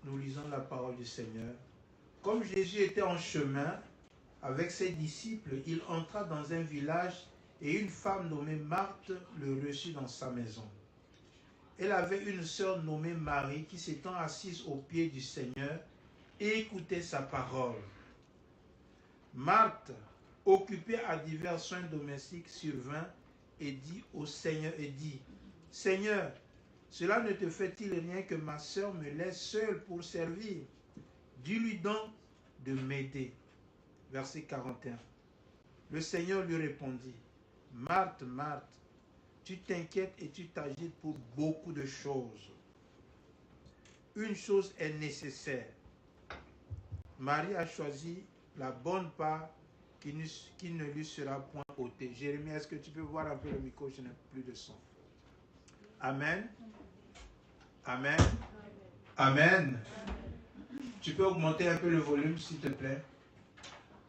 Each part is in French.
nous lisons la parole du Seigneur. Comme Jésus était en chemin avec ses disciples, il entra dans un village et une femme nommée Marthe le reçut dans sa maison. Elle avait une sœur nommée Marie qui s'étant assise aux pieds du Seigneur et écoutait sa parole. Marthe, occupée à divers soins domestiques, survint et dit au Seigneur, Seigneur, cela ne te fait-il rien que ma sœur me laisse seule pour servir? Dis-lui donc de m'aider. Verset 41. Le Seigneur lui répondit, Marthe, Marthe, tu t'inquiètes et tu t'agites pour beaucoup de choses. Une chose est nécessaire. Marie a choisi la bonne part qui ne lui sera point ôtée. Jérémie, est-ce que tu peux voir un peu le micro? Je n'ai plus de son. Amen. Amen. Amen. Tu peux augmenter un peu le volume, s'il te plaît.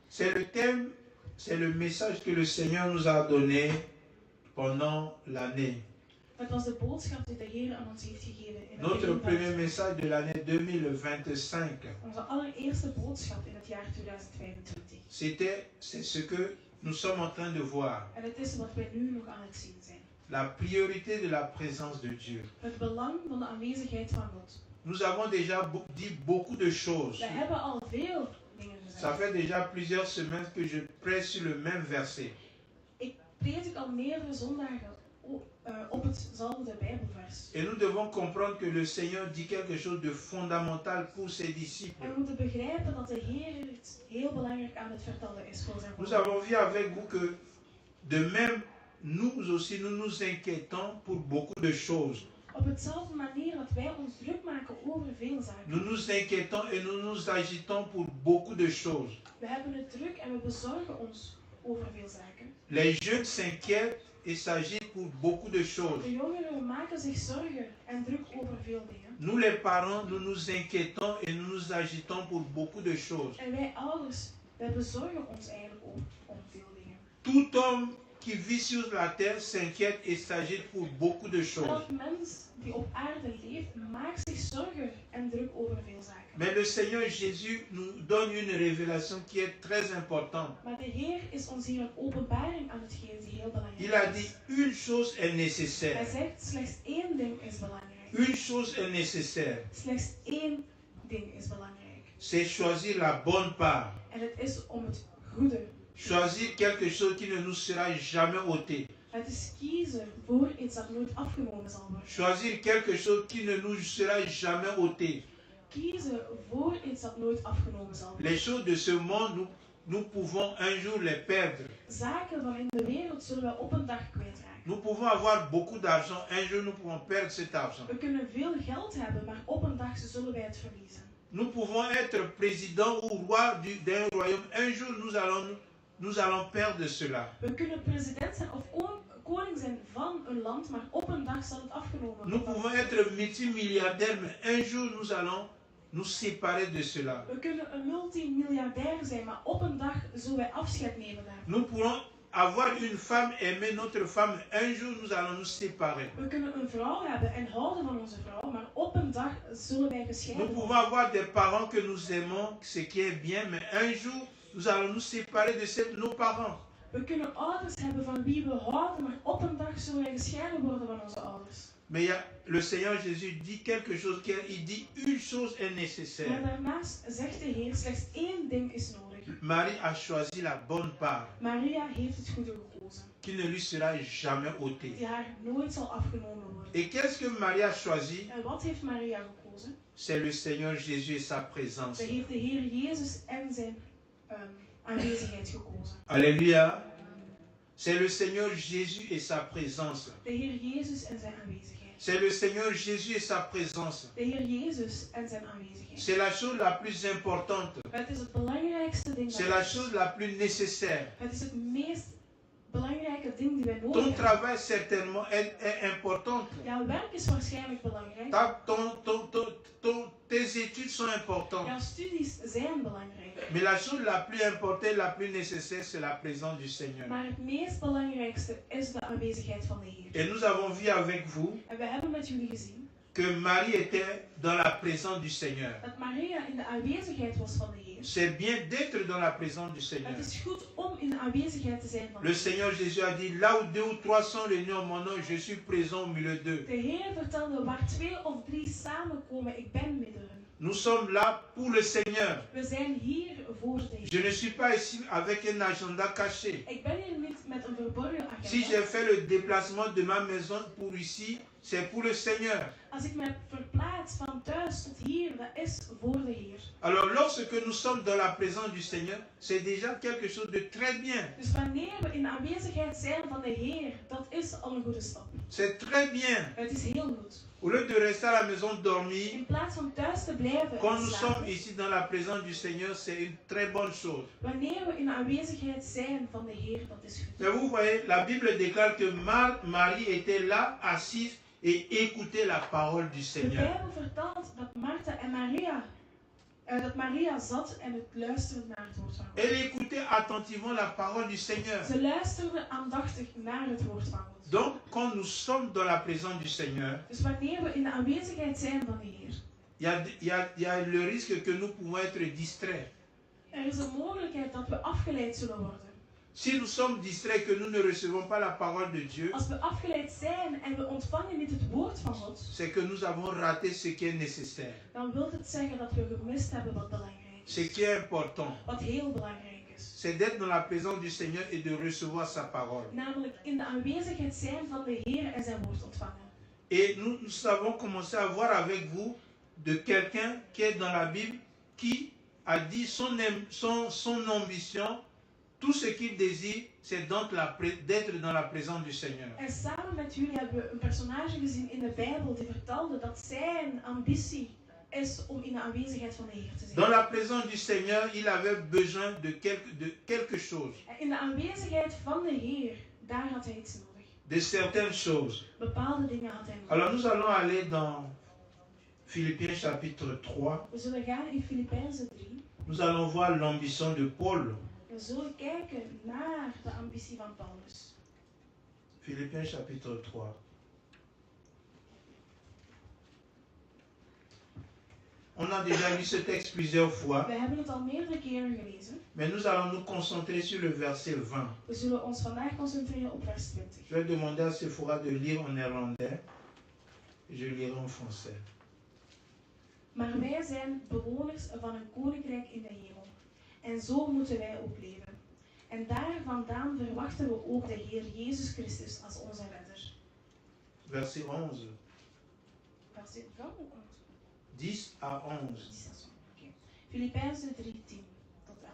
C'est le thème, c'est le message que le Seigneur nous a donné pendant l'année. Notre premier message de l'année 2025. C'est ce que nous sommes en train de voir. La priorité de la présence de Dieu. Nous avons déjà dit beaucoup de choses. Ça fait déjà plusieurs semaines que je prêche sur le même verset. Et nous devons comprendre que le Seigneur dit quelque chose de fondamental pour ses disciples. Nous avons vu avec vous que de même, nous aussi, nous nous inquiétons pour beaucoup de choses. Nous nous inquiétons et nous nous agitons pour beaucoup de choses. Les jeunes s'inquiètent et s'agitent pour beaucoup de choses. Nous les parents, nous nous inquiétons et nous nous agitons pour beaucoup de choses. Tout homme qui vit sur la terre s'inquiète et s'agite pour beaucoup de choses. Mais le Seigneur Jésus nous donne une révélation qui est très importante. Il a dit, une chose est nécessaire. Une chose est nécessaire. C'est choisir la bonne part. Choisir quelque chose qui ne nous sera jamais ôté. Choisir quelque chose qui ne nous sera jamais ôté. Les choses de ce monde, nous pouvons un jour les perdre. Nous pouvons avoir beaucoup d'argent, un jour nous pouvons perdre cet argent. Nous pouvons être président ou roi d'un royaume, un jour nous allons perdre cela. Nous pouvons être multimilliardaires, mais un jour nous allons nous séparer de cela. Nous pourrons avoir une femme, aimer notre femme, un jour nous allons nous séparer. Nous pouvons avoir des parents que nous aimons, ce qui est bien, mais un jour nous allons nous séparer de nos parents. Mais le Seigneur Jésus dit quelque chose, il dit une chose est nécessaire. Marie a choisi la bonne part qui ne lui sera jamais ôtée. Et qu'est-ce que Marie a choisi? C'est le Seigneur Jésus et sa présence. Alléluia. C'est le Seigneur Jésus et sa présence. C'est le Seigneur Jésus et sa présence. C'est la chose la plus importante. C'est la chose la plus nécessaire. Ton travail certainement est important. Tes études sont importantes. Mais la chose la plus importante et la plus nécessaire, c'est la présence du Seigneur. Et nous avons vu avec vous que que Marie était dans la présence du Seigneur. Dat Maria in de aanwezigheid was van de Heer. C'est bien d'être dans la présence du Seigneur. Het is goed om in de aanwezigheid te zijn van de Le Heer. Seigneur Jésus a dit, là où 2 ou 3 sont réunis en mon nom, je suis présent au milieu d'eux. De Heer vertelde, waar 2 of 3 samenkomen, ik ben midden hun. Nous sommes là pour le Seigneur. We zijn hier voor de Heer. Je ne suis pas ici avec un agenda caché. Ik ben hier niet met een verborgen agenda. Si j'ai fait le déplacement de ma maison pour ici, c'est pour le Seigneur. Als ik me verplaats van thuis tot hier, dat is voor de Heer. Alors lorsque nous sommes dans la présence du Seigneur, c'est déjà quelque chose de très bien. Dus wanneer we in de aanwezigheid zijn van de Heer, dat is al een goede stap. C'est très bien. Het is heel goed. Au lieu de rester à la maison dormir, In plaats van thuis te blijven quand en nous slapen, sommes ici dans la présence du Seigneur, c'est une très bonne chose. wanneer we in de aanwezigheid zijn van de Heer, dat is goed. Mais vous voyez, la Bible déclare que Marie était là, assise, et écoutait la parole du De Seigneur. Bijbel vertelt dat Martha en Maria zat en het luisterde naar het woord van God. Elle écoutait attentivement la parole du Seigneur. Ze luisterde aandachtig naar het woord van God. Donc, quand nous sommes dans la présence du Seigneur, Dus wanneer we in de aanwezigheid zijn van de Heer, il y a le risque que nous pouvons être distraits. er is een mogelijkheid dat we afgeleid zullen worden. Si nous sommes distraits, que nous ne recevons pas la parole de Dieu, Als we afgeleid zijn en we ontvangen niet het woord van God, c'est que nous avons raté ce qui est nécessaire, dan wil het zeggen dat we gemist hebben wat belangrijk ce is. qui est important. Wat heel belangrijk is. C'est d'être dans la présence du Seigneur et de recevoir sa parole. Namelijk in de aanwezigheid zijn van de Heer en zijn woord ontvangen. Et nous avons commencé à voir avec vous de quelqu'un qui est dans la Bible, qui a dit son ambition, tout ce qu'il désire, c'est d'être dans la présence du Seigneur. En samen met jullie hebben we een personage gezien in de Bijbel die vertelde dat zijn ambitie is om in de aanwezigheid van de Heer te zijn. Dans la présence du Seigneur, il avait besoin de quelque chose, En in de aanwezigheid van de Heer, daar had hij iets nodig. de certaines choses. Bepaalde dingen had hij nodig. Alors nous allons aller dans Philippiens chapitre 3. We zullen gaan in Filippenzen 3. Nous allons voir l'ambition de Paul. We zullen kijken naar de ambitie van Paulus. Philippiens chapitre 3. On a déjà lu ce texte plusieurs fois, We hebben het al meerdere keren gelezen. mais nous allons nous concentrer sur le verset 20. We zullen ons vandaag concentreren op vers 20. Je vais demander à Sephora de lire en néerlandais. Je lirai en français. Maar wij zijn bewoners van een koninkrijk in de hemel. En zo moeten wij ook leven. En daar vandaan verwachten we ook de Heer Jezus Christus als onze redder. Verset 11. Verset 11. 10 à 11. Okay. Filippenzen 3, 10 tot 11.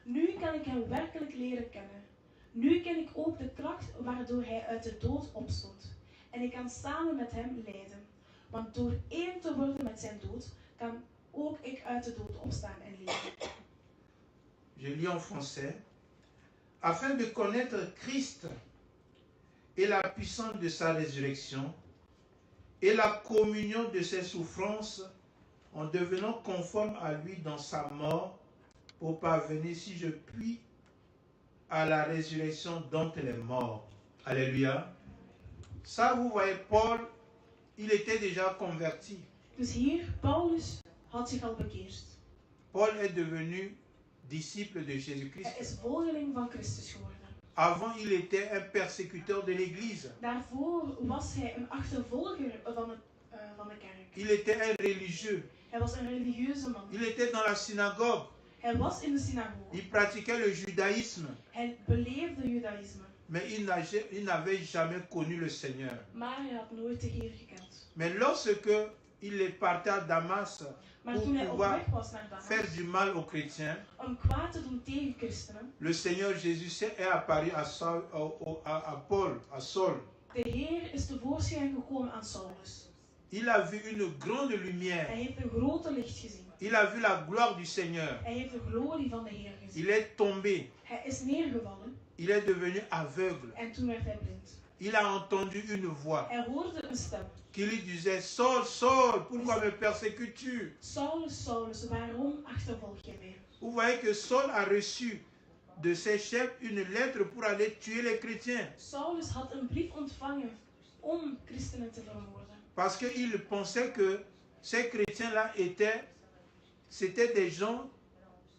Nu kan ik hem werkelijk leren kennen. Nu ken ik ook de kracht waardoor hij uit de dood opstond. En ik kan samen met hem lijden. Want door één te worden met zijn dood, kan ook ik uit de dood opstaan en leven. Je lis en français. Afin de connaître Christ et la puissance de sa résurrection et la communion de ses souffrances en devenant conforme à lui dans sa mort pour parvenir, si je puis, à la résurrection d'entre les morts. Alléluia. Ça, vous voyez, Paul, il était déjà converti. Dus hier, Paulus had zich al bekeerd. Paul est devenu disciple de Hij Jésus-Christ. is volgeling van Christus geworden. Avant, il était un persécuteur de l'Église. Daarvoor was hij een achtervolger van de kerk. Il était un religieux. Hij was een religieuze man. Il était dans la synagogue. Hij was in de synagoge. Il pratiquait le judaïsme. Hij beleefde judaïsme. Mais il n'avait jamais connu le Seigneur. Maar hij had nooit de Heer gekend. Mais lorsque il est parti à Damas Maar pour toen hij op pouvoir weg was naar Damas, faire du mal aux chrétiens, om kwaad te doen tegen christenen, le Seigneur Jésus est apparu à Paul, à Saul. de Heer is tevoorschijn gekomen aan Saulus. Il a vu une grande lumière. Hij heeft een grote licht gezien. Il a vu la gloire du Seigneur. Hij heeft de glorie van de Heer gezien. Il est tombé. Hij is neergevallen Il est devenu aveugle. en toen werd hij blind. Il a entendu une voix Hij hoorde een stem. qui lui disait, Saul, Saul, pourquoi me persécutes-tu? Saulus, Saulus, waarom achtervolg je mij? Vous voyez que Saul a reçu de ses chefs une lettre pour aller tuer les chrétiens. Saulus had een brief ontvangen om christenen te vermoorden. Parce qu'il pensait que ces chrétiens-là c'était des gens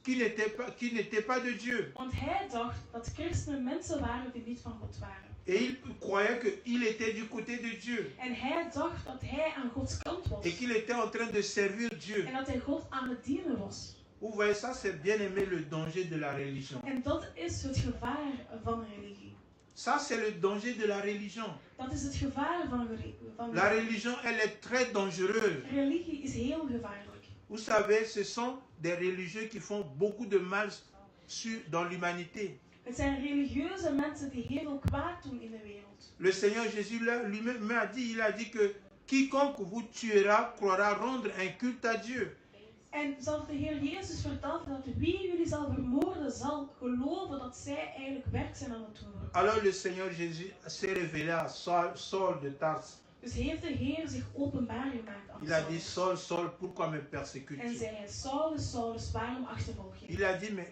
qui n'étaient pas de Dieu. Want hij dacht dat christenen mensen waren die niet van God waren. Et il croyait qu'il était du côté de Dieu. En hij dacht dat hij aan Gods kant was. Et qu'il était en train de servir Dieu. En dat hij God aan het dienen was. Vous voyez, ça c'est bien aimé le danger de la religion. En dat is het gevaar van religie. Ça c'est le danger de la religion. Dat is het gevaar van La religion, elle est très dangereuse. Religie is heel gevaarlijk. Vous savez, ce sont des religieux qui font beaucoup de mal dans l'humanité. Het zijn religieuze mensen die heel veel kwaad doen in de wereld. Le Seigneur Jésus lui-même a dit que quiconque vous tuera croira rendre un culte à Dieu. En zelfs de Heer Jezus vertelt dat wie jullie zal vermoorden zal geloven dat zij eigenlijk werk zijn aan het doen. Alors le Seigneur Jésus s'est révélé à Saul de Tarse. Dus heeft de Heer zich openbaar gemaakt aan Il a dit, Saul. Saul, pourquoi me persécutes-tu? En zei hij, Saulus, waarom achtervolg je? Il a dit, mais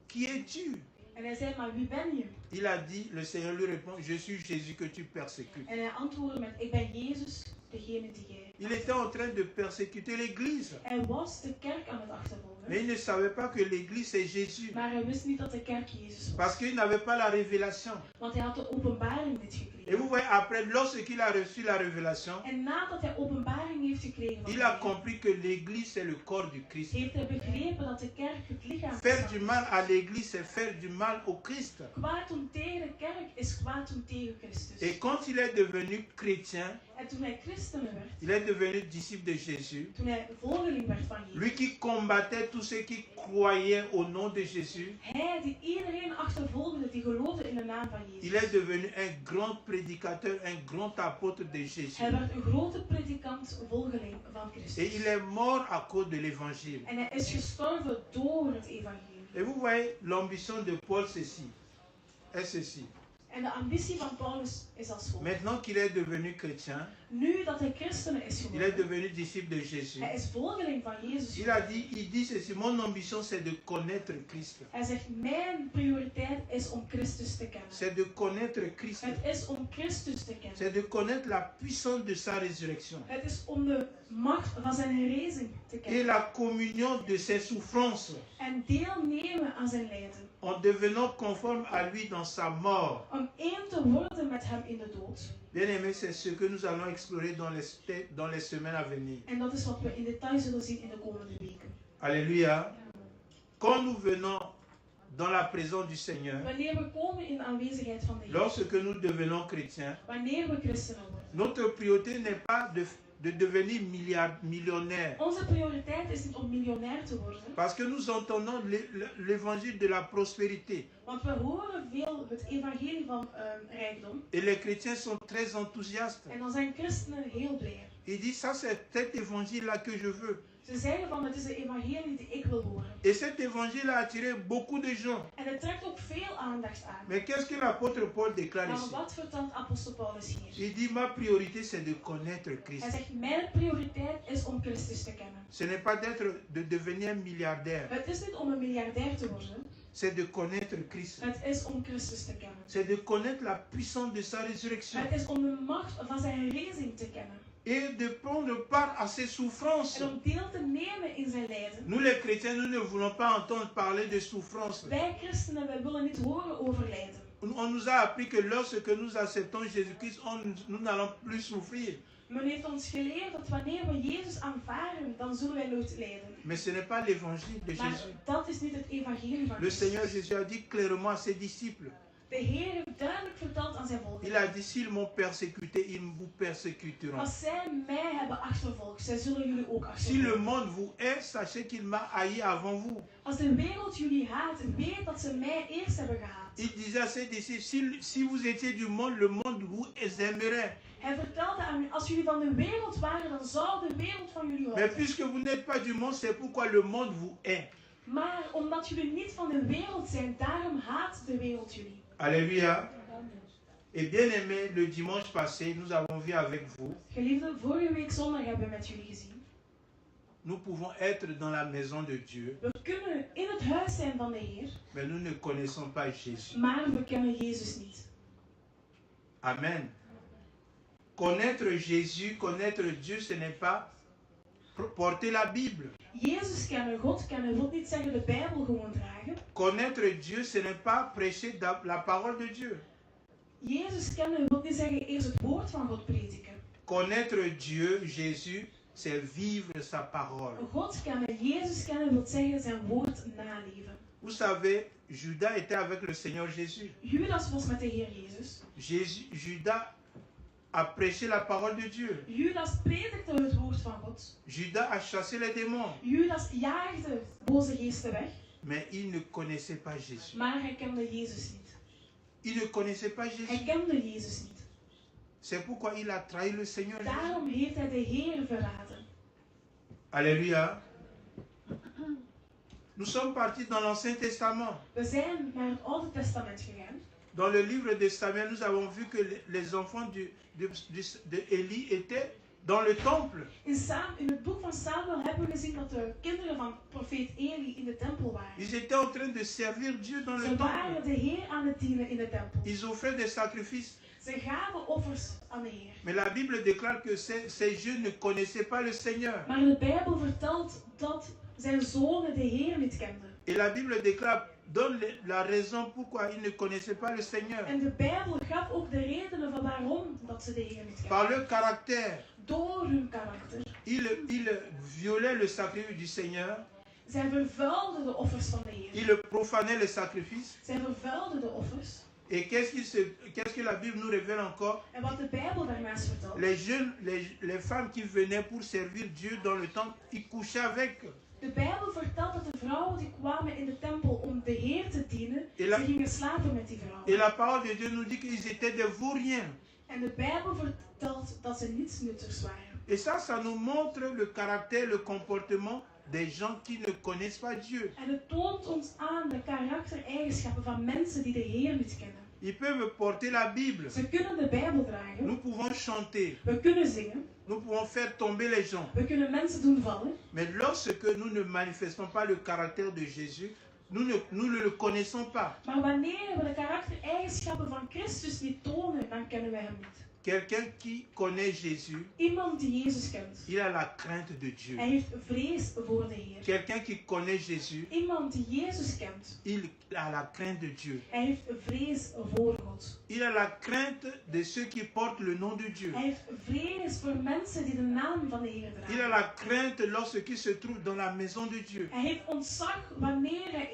qui es-tu? En hij zei, maar wie ben je? Il a dit, le Seigneur lui répond, je suis Jésus que tu persécutes. En hij antwoordde met, ik ben Jezus, degene die jij. Il était en train de persécuter l'église. Hij was de kerk aan het achtervolgen. Mais il ne savait pas que l'église c'est Jésus. Maar hij wist niet dat de kerk Jezus was. Parce qu'il n'avait pas la révélation. Want hij had de openbaring niet Et gekregen. vous voyez, après, lorsqu'il a reçu la révélation, En nadat hij openbaring heeft gekregen van il de a Heer, compris que l'église c'est le corps du Christ. heeft hij begrepen dat de kerk het lichaam Faire is. du mal à l'église, c'est faire du mal au Christ. Kwaad doen tegen de kerk is kwaad doen tegen Christus. Et quand il est devenu chrétien, En toen hij christen werd, il est devenu disciple de Jésus. toen hij volgeling werd van Jezus, Lui qui combattait tous ceux qui croyaient au nom de Jésus, hij die iedereen achtervolgde die geloofde in de naam van il Jezus. est devenu un grand prédicateur, un grand apôtre de Jésus. Hij werd een grote predikant, volgeling van Christus. Et il est mort à cause de l'évangile. En hij is gestorven door het evangelie. Et vous voyez, l'ambition de Paul, est ceci. En de ambitie van Paulus is als volgt. Maintenant qu'il est devenu chrétien, Nu dat hij christen is il est geworden, devenu disciple de Jésus. hij is volgeling van Jezus Il geworden. dit ceci, mon ambition c'est de connaître Christ. Hij zegt, mijn prioriteit is om Christus te kennen. C'est de connaître Christ. Het is om Christus te kennen. C'est de connaître la puissance de sa résurrection. Het is om de macht van zijn herrijzing te Et kennen. la communion de ses souffrances. En deelnemen aan zijn lijden. En devenant conforme à lui dans sa mort. Om één te worden met hem in de dood. Bien aimé, c'est ce que nous allons explorer dans les semaines à venir. En dat is wat we in detail zullen zien in de komende weken. Alléluia. Quand nous venons dans la présence du Seigneur, Wanneer we komen in de aanwezigheid van de Heer. lorsque nous devenons chrétiens, Wanneer we christenen worden. notre priorité n'est pas de devenir millionnaire. Onze prioriteit is niet om miljonair te worden. Parce que nous entendons l'évangile de la prospérité. Want we horen veel het evangelie van rijkdom. Et les chrétiens sont très enthousiastes. En dan zijn christenen heel blij. Ils disent, ça c'est cet évangile-là que je veux. Ze zeggen van, het is de evangelie die ik wil horen. Et cet évangile a attiré beaucoup de gens. En het trekt ook veel aandacht aan. Mais qu'est-ce que l'apôtre Paul déclare Maar ici? wat vertelt apostel Paulus hier? Il dit, ma priorité c'est de connaître Christ. Hij zegt, mijn prioriteit is om Christus te kennen. Ce n'est pas de devenir milliardaire. Het is niet om een miljardair te worden. C'est de connaître Christ. Het is om Christus te kennen. C'est de connaître la puissance de sa résurrection. Het is om de macht van zijn herrijzing te kennen. Et de prendre part à ses souffrances. En om deel te nemen in zijn lijden. Nous les chrétiens, nous ne voulons pas entendre parler de souffrance. Wij christenen, wij willen niet horen over lijden. On nous a appris que lorsque nous acceptons Jésus-Christ, nous n'allons plus souffrir. Men heeft ons geleerd dat wanneer we Jezus aanvaarden, dan zullen wij nooit lijden. Mais ce n'est pas l'évangile de Maar Jésus. dat is niet het evangelie van Le Seigneur Christus. Jésus a dit clairement à ses disciples, De Heer heeft duidelijk verteld aan zijn volk. il a dit, s'ils m'ont persécuté, ils vous persécuteront. Als zij mij hebben achtervolgd, zij zullen jullie ook Si le achtervolgen. monde vous hait, sachez qu'il m'a haï avant vous. Als de wereld jullie haat, weet dat ze mij eerst hebben gehaat. Il disait à ses disciples, si vous étiez du monde, le monde vous aimerait. Hij vertelde aan u, als jullie van de wereld waren, dan zou de wereld van jullie Mais houden. puisque vous n'êtes pas du monde, c'est pourquoi le monde vous hait. Maar omdat jullie niet van de wereld zijn, daarom haat de wereld jullie. Alléluia. Et bien aimé, le dimanche passé, nous avons vu avec vous, Geliefde, vorige week zondag hebben we met jullie gezien. nous pouvons être dans la maison de Dieu, We kunnen in het huis zijn van de Heer, mais nous ne connaissons pas Jésus. maar we kennen Jezus niet. Amen. Connaître Jésus, connaître Dieu, ce n'est pas porter la Bible. Jezus kennen, God kennen, wil niet zeggen de Bijbel gewoon dragen. Connaître Dieu, ce n'est pas prêcher la parole de Dieu. Jezus kennen wil niet zeggen eerst het woord van God prediken. Connaître Dieu, Jésus, c'est vivre sa parole. God kennen, Jezus kennen wil zeggen zijn woord naleven. Vous savez, Judas était avec le Seigneur Jésus. Judas was met de Heer Jezus. Judas a prêché la parole de Dieu. Judas predikte het woord van God. Judas a chassé les démons. Judas jaagde boze geesten weg. Mais il ne connaissait pas Jésus. Maar hij kende Jezus niet. Il ne connaissait pas Jésus. Hij kende Jezus niet. C'est pourquoi il a trahi le Seigneur Jésus. Daarom heeft hij de Heer verraden. Alléluia. Nous sommes partis dans l'Ancien Testament. We zijn naar het Oude Testament gegaan. Dans le livre de Samuel, nous avons vu que les enfants de Élie étaient dans le temple. In het boek van Samuel hebben we gezien dat de kinderen van profeet Eli in de tempel waren. Ils étaient en train de servir Dieu dans le Ze temple. waren de Heer aan het dienen in de tempel. Ils offraient des sacrifices. Ze gaven offers aan de Heer. Mais la Bible déclare que ces jeunes ne connaissaient pas le Seigneur. Maar de Bijbel vertelt dat zijn zonen de Heer niet kenden. Et la Bible déclare, donne la raison pourquoi ils ne connaissaient pas le Seigneur. En de Bijbel gaf ook de redenen van waarom dat ze de Heer niet Par kenden. leur caractère, Door hun karakter. ils violaient le sacrifice du Seigneur. Zij vervuilden de offers van de Heer. Ils profanaient le sacrifice. Zij vervuilden de offers. Et qu'est-ce que la Bible nous révèle encore? En wat de Bijbel daarnaast vertelt. Les femmes qui venaient pour servir Dieu dans le temple, ils couchaient avec. De Bijbel vertelt dat de vrouwen die kwamen in de tempel om de Heer te dienen, Et la- ze gingen slapen met die Et vrouwen. la parole de Dieu nous dit qu'ils étaient des vauriens. En de Bijbel vertelt dat ze niets nuttigs waren. Et ça nous montre le caractère, le comportement des gens qui ne connaissent pas Dieu. En het toont ons aan de karaktereigenschappen van mensen die de Heer niet kennen. Ils peuvent porter la Bible. Ze kunnen de Bijbel dragen. Nous pouvons chanter. We kunnen zingen. Nous pouvons faire tomber les gens. We kunnen mensen doen vallen. Mais lorsque nous ne manifestons pas le caractère de Jésus, nous ne le connaissons pas. Maar wanneer we de karaktereigenschappen van Christus niet tonen, dan kennen we hem niet. Quelqu'un qui connaît Jésus, Iemand die Jezus kent. il a la crainte de Dieu. Hij heeft vrees voor de Heer. Quelqu'un qui connaît Jésus, Iemand die Jezus kent. il a la crainte de Dieu. Hij heeft vrees voor God. Il a la crainte de ceux qui portent le nom de Dieu. Hij heeft vrees voor mensen die de naam van de Heer Il a dragen. la crainte lorsqu'il se trouve dans la maison de Dieu. Hij heeft ontzag wanneer hij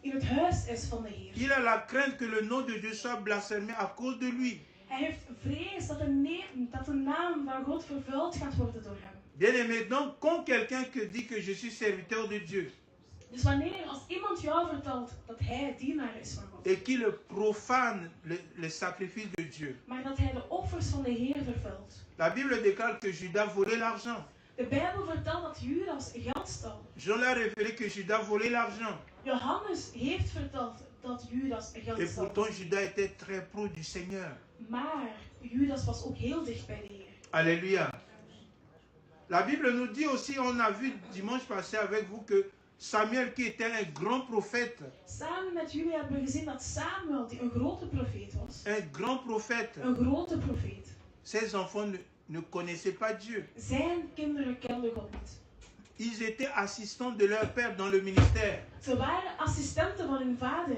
in het huis is van de Heer. Il a la crainte que le nom de Dieu soit blasphémé à cause de lui. Hij heeft vrees dat de naam van God vervuild gaat worden door hem. Bien-aimé, donc quand quelqu'un dit que je suis serviteur de Dieu Dus als iemand jou vertelt dat hij dienaar is van God, et qu'il profane le sacrifice de Dieu, maar dat hij de offers van de Heer vervuilt. la Bible déclare que Judas volait l'argent. De Bijbel vertelt dat Judas geld stal. Jean l'a révélé que Judas volait l'argent. Johannes heeft verteld dat Judas geld Et stal. pourtant Judas était très proche du Seigneur. Maar Judas was ook heel dicht bij de Heer. Alléluia. La Bible nous dit aussi, on a vu dimanche passé avec vous que Samuel, qui était un grand prophète, Samen met jullie hebben we gezien dat Samuel, die een grote profeet was, un grand prophète, een grote profeet, ses enfants ne connaissaient pas Dieu. zijn kinderen kenden God niet. Ils étaient assistants de leur père dans le ministère. Ze waren assistenten van hun vader,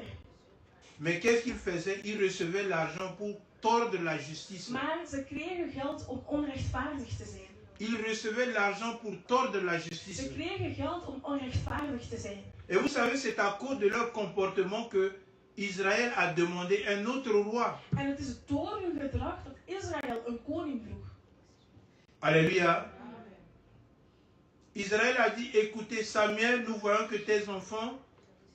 Mais qu'est-ce qu'ils faisaient? Ils recevaient l'argent pour tordre la justice. maar ze kregen geld om onrechtvaardig te zijn. Ils recevaient l'argent pour tordre la justice. Ze kregen geld om onrechtvaardig te zijn. Et vous savez, c'est à cause de leur comportement que Israël a demandé un autre roi. En het is door hun gedrag dat Israël een koning vroeg. Alléluia. Israël a dit, écoutez Samuel, nous voyons que tes enfants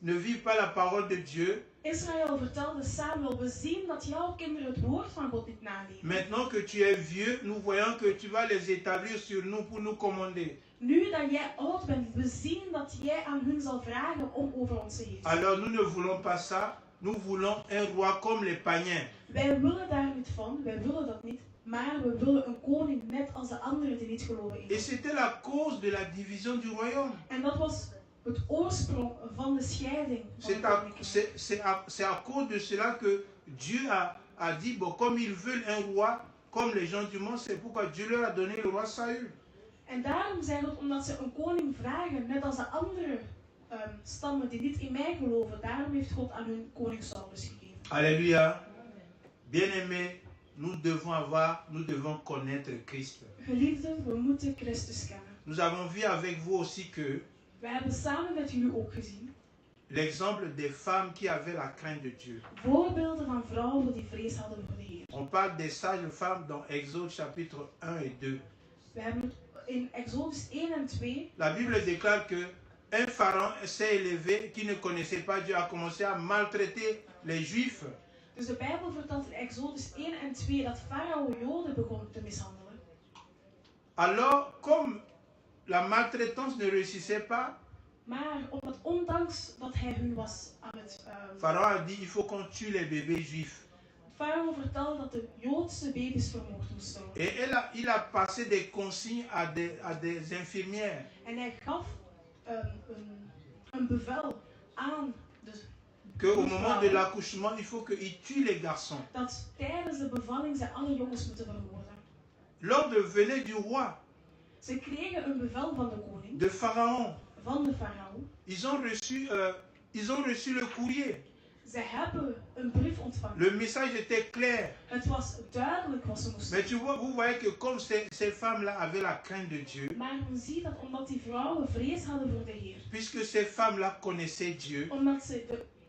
ne vivent pas la parole de Dieu. Israël vertelde Samuel, we zien dat jouw kinderen het woord van God niet naleven. Maintenant que tu es vieux, nous voyons que tu vas les établir sur nous pour nous commander. Nu dat jij oud bent, we zien dat jij aan hun zal vragen om over ons te heersen. Alors nous ne voulons pas ça, nous voulons un roi comme les païens. Wij willen daar niet van, wij willen dat niet. Maar we willen een koning net als de anderen die niet geloven in Et God. c'était la cause de la division du royaume. En dat was het oorsprong van de scheiding van het koninkrijk. C'est à cause de cela que Dieu a dit, bon, comme ils veulent un roi, comme les gens du monde. C'est pourquoi Dieu leur a donné le roi Saül. En daarom zei God, omdat ze een koning vragen, net als de andere stammen die niet in mij geloven, daarom heeft God aan hun koning Saulus gegeven. Alléluia. Bien-aimés, nous devons connaître Christ. Geliefden, we moeten Christus kennen. Nous avons vu avec vous aussi que We hebben samen met jullie ook gezien l'exemple des femmes qui avaient la crainte de Dieu. voorbeelden van vrouwen die vrees hadden voor de Heer. On parle des sages femmes dans Exode chapitre 1 et 2. We hebben het in Exodus 1 en 2. La Bible déclare que un pharaon s'est élevé qui ne connaissait pas Dieu, a commencé à maltraiter les Juifs. Dus de Bijbel vertelt in Exodus 1 en 2 dat Farao Joden begon te mishandelen. Alors, comme la maltraitance ne réussissait pas, Maar omdat ondanks dat hij hun was aan het... Pharaon a dit il faut qu'on tue les bébés juifs. Farao vertelde dat de Joodse baby's vermoord moesten worden. Et il a passé des consignes à des infirmières. En hij gaf een bevel aan de Qu'au moment de l'accouchement, il faut qu'ils tuent les garçons. dat tijdens de bevalling zij alle jongens moeten vermoorden. L'ordre venait du roi, Ze kregen een bevel van de koning, de Pharaon. van de farao. Ils ont reçu le courrier. Ze hebben een brief ontvangen. Le message était clair. Het was duidelijk wat ze moesten Mais vous voyez que comme ces femmes-là avaient la crainte de Dieu, doen. Maar men ziet dat omdat die vrouwen vrees hadden voor de Heer, puisque ces femmes-là connaissaient Dieu,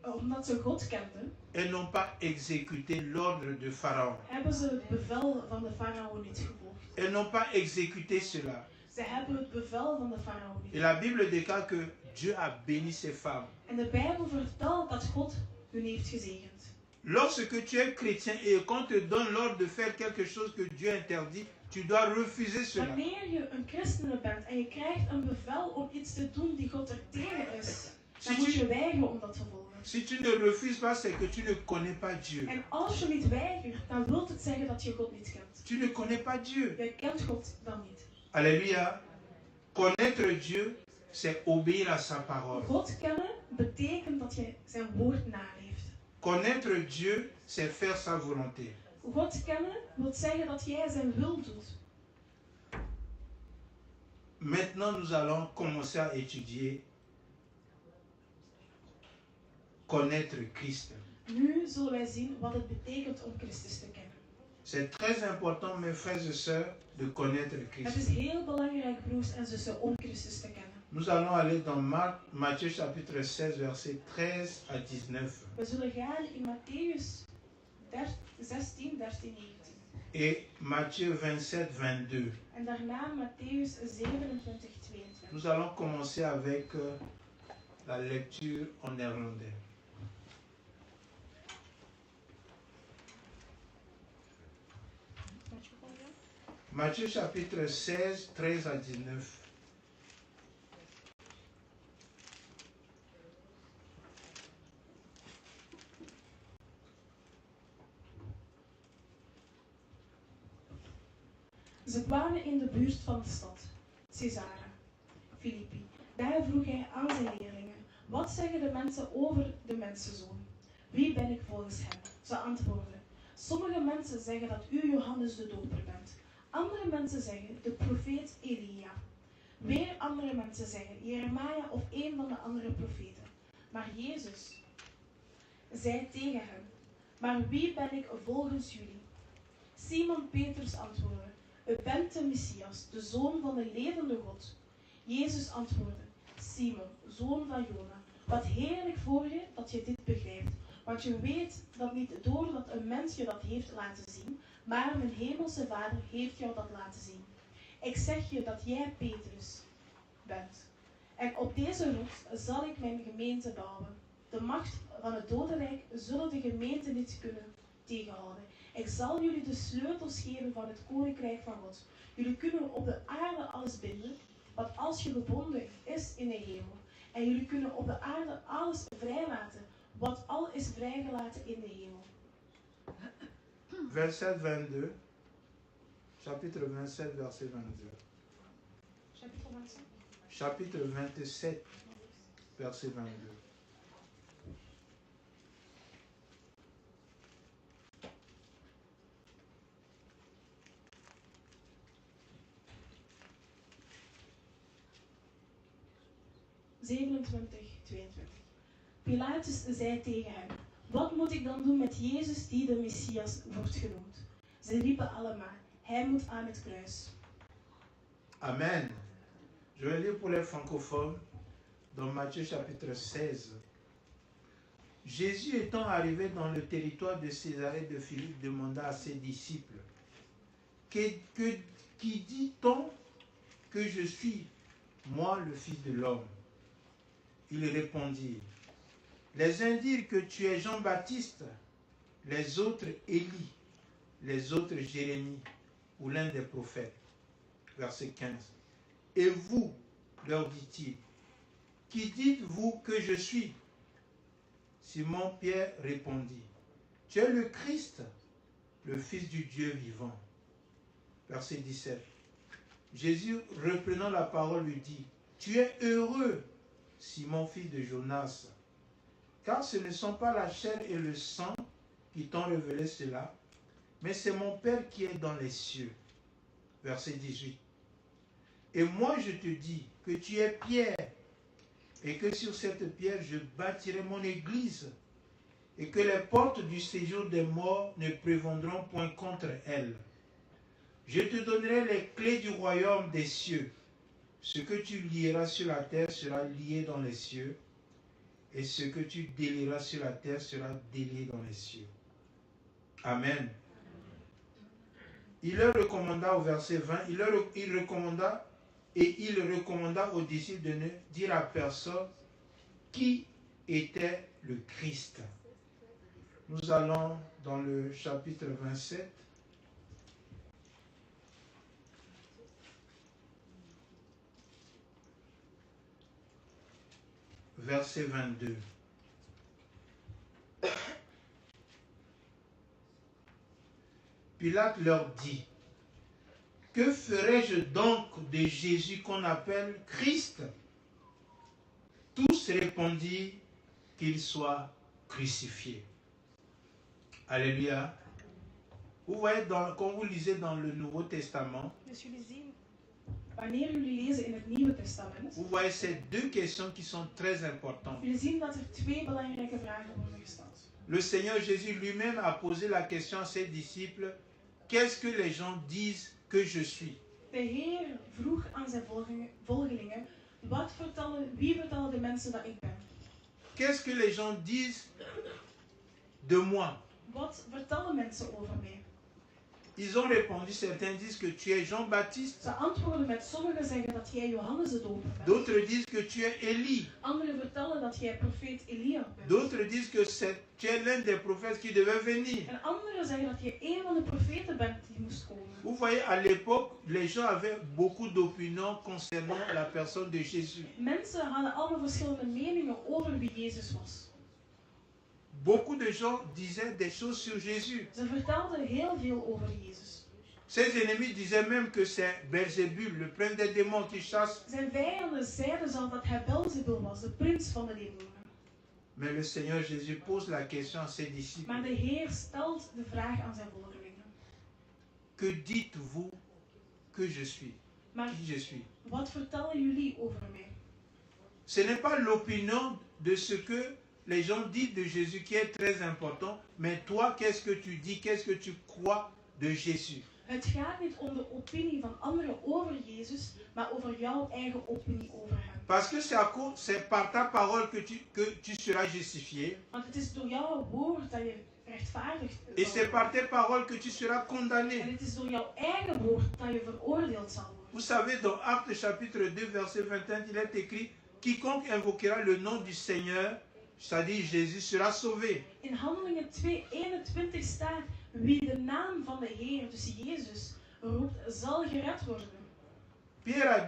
omdat ze God kenden, elles n'ont pas exécuté l'ordre de Pharaon. hebben ze het bevel van de farao niet gevolgd. Elles n'ont pas exécuté cela. Ze hebben het bevel van de farao niet Et la Bible déclare que Dieu a béni ces femmes. En de Bijbel vertelt dat God hun heeft gezegend. Lorsque tu es chrétien et qu'on te donne l'ordre de faire quelque chose que Dieu interdit, tu dois refuser cela. Wanneer je een christene bent en je krijgt een bevel om iets te doen die God er tegen is, dan moet je weigeren om dat te volgen. Si tu ne refuses pas, c'est que tu ne connais pas Dieu. En als je niet weigert, dan wil het zeggen dat je God niet kent. Tu ne connais pas Dieu. Je kent God dan niet. Alléluia. Connaître Dieu, c'est obéir à sa parole. God kennen betekent dat je zijn woord naleeft. Connaître Dieu, c'est faire sa volonté. God kennen wil zeggen dat jij zijn wil doet. Maintenant, nous allons commencer à étudier connaître Christ. Nu zullen wij zien wat het betekent om Christus te kennen. C'est très important, mes frères et sœurs, de connaître Het Christ. is heel belangrijk, broers en zussen, om Christus te kennen. Nous allons aller dans Matthieu chapitre 16, versets 13 à 19. We zullen gaan in Matthäus 16, 13, 19. Et Matthieu 27, 22. En daarna Matthäus 27, 22. Nous allons commencer avec la lecture en néerlandais. Matthieu chapitre 16, 13 à 19. Ze kwamen in de buurt van de stad, Caesarea Philippi. Daar vroeg hij aan zijn leerlingen, wat zeggen de mensen over de mensenzoon? Wie ben ik volgens hem? Ze antwoordden, sommige mensen zeggen dat u Johannes de Doper bent. Andere mensen zeggen de profeet Elia. Weer andere mensen zeggen Jeremia of een van de andere profeten. Maar Jezus zei tegen hem, maar wie ben ik volgens jullie? Simon Petrus antwoordde, u bent de Messias, de Zoon van de levende God. Jezus antwoordde, Simon, zoon van Jona, wat heerlijk voor je dat je dit begrijpt. Want je weet dat niet doordat een mens je dat heeft laten zien, maar mijn hemelse Vader heeft jou dat laten zien. Ik zeg je dat jij Petrus bent. En op deze rots zal ik mijn gemeente bouwen. De macht van het dodenrijk zullen de gemeente niet kunnen tegenhouden. Ik zal jullie de sleutels geven van het koninkrijk van God. Jullie kunnen op de aarde alles binden, wat als je gebonden is in de hemel. En jullie kunnen op de aarde alles vrijlaten, wat al is vrijgelaten in de hemel. Verset 22. Chapitre 27, verset 22. Chapitre 27, verset 22. 27, 22. Pilatus zei tegen hem: wat moet ik dan doen met Jezus die de Messias wordt genoemd? Ze riepen allemaal: hij moet aan het kruis. Amen. Je vais lire pour les francophones dans Matthieu chapitre 16. Jésus étant arrivé dans le territoire de Césarée de Philippe demanda à ses disciples: Qui dit-on que je suis, moi le Fils de l'homme? Ils répondirent: les uns dirent que tu es Jean-Baptiste, les autres Élie, les autres Jérémie ou l'un des prophètes. Verset 15. Et vous, leur dit-il, qui dites-vous que je suis? Simon-Pierre répondit: tu es le Christ, le Fils du Dieu vivant. Verset 17. Jésus, reprenant la parole, lui dit: tu es heureux, Simon, fils de Jonas, car ce ne sont pas la chair et le sang qui t'ont révélé cela, mais c'est mon Père qui est dans les cieux. Verset 18. Et moi je te dis que tu es Pierre, et que sur cette pierre je bâtirai mon église, et que les portes du séjour des morts ne prévaudront point contre elle. Je te donnerai les clés du royaume des cieux. Ce que tu lieras sur la terre sera lié dans les cieux, et ce que tu délieras sur la terre sera délié dans les cieux. Amen. Il leur recommanda au verset 20, il recommanda aux disciples de ne dire à personne qui était le Christ. Nous allons dans le chapitre 27. Verset 22. Pilate leur dit: que ferai-je donc de Jésus qu'on appelle Christ? Tous répondirent qu'il soit crucifié. Alléluia. Vous voyez, quand vous lisez dans le Nouveau Testament, Wanneer jullie lezen in het Nieuwe Testament, vous voyez ces deux questions qui sont très importantes. jullie zien dat er twee belangrijke vragen worden gesteld. Le Seigneur Jésus lui-même a posé la question à ses disciples: qu'est-ce que les gens disent que je suis? De Heer vroeg aan zijn volgelingen: wie vertellen de mensen dat ik ben? Qu'est-ce que les gens disent de moi? Wat vertellen mensen over mij? Ils ont répondu, certains disent que tu es Jean-Baptiste. Ze antwoorden met sommigen zeggen dat jij Johannes de Doper bent. D'autres disent que tu es Élie. Anderen vertellen dat jij profeet Elia bent. D'autres disent que tu es l'un des prophètes qui devait venir. En anderen zeggen dat je een van de profeten bent die moest komen. Vous voyez, à l'époque, les gens avaient beaucoup d'opinions concernant la personne de Jésus. Mensen hadden allemaal verschillende meningen over wie Jezus was. Beaucoup de gens disaient des choses sur Jésus. Ze vertelden heel veel over Jezus. Ses ennemis disaient même que c'est Belzébul, le prince des démons, qui chasse. Zijn vijanden zeiden zelf dat hij Belzebul was, de prins van de demonen. Mais le Seigneur Jésus pose la question à ses disciples: Maar de Heer stelt de vraag aan zijn volgelingen: que dites-vous que je suis? maar Qui je suis? wat vertellen jullie over mij? Ce n'est pas l'opinion de ce que les gens disent de Jésus qui est très important, mais toi, qu'est-ce que tu dis, qu'est-ce que tu crois de Jésus? Het gaat niet om de opinie van anderen over Jezus, maar over jouw eigen opinie over hem. Parce que c'est par ta parole que tu seras justifié. Want het is door jouw woord dat je rechtvaardigd Et c'est par tes paroles que tu seras En condamné. het is door jouw eigen woord dat je veroordeeld zal worden. Vous savez, dans Actes chapitre 2, verset 21, il est écrit: quiconque invoquera le nom du Seigneur, c'est-à-dire Jésus, sera sauvé. In Handelingen 2:21 staat: wie de naam van de Heer, dus Jezus, roept, zal gered worden. Pierre a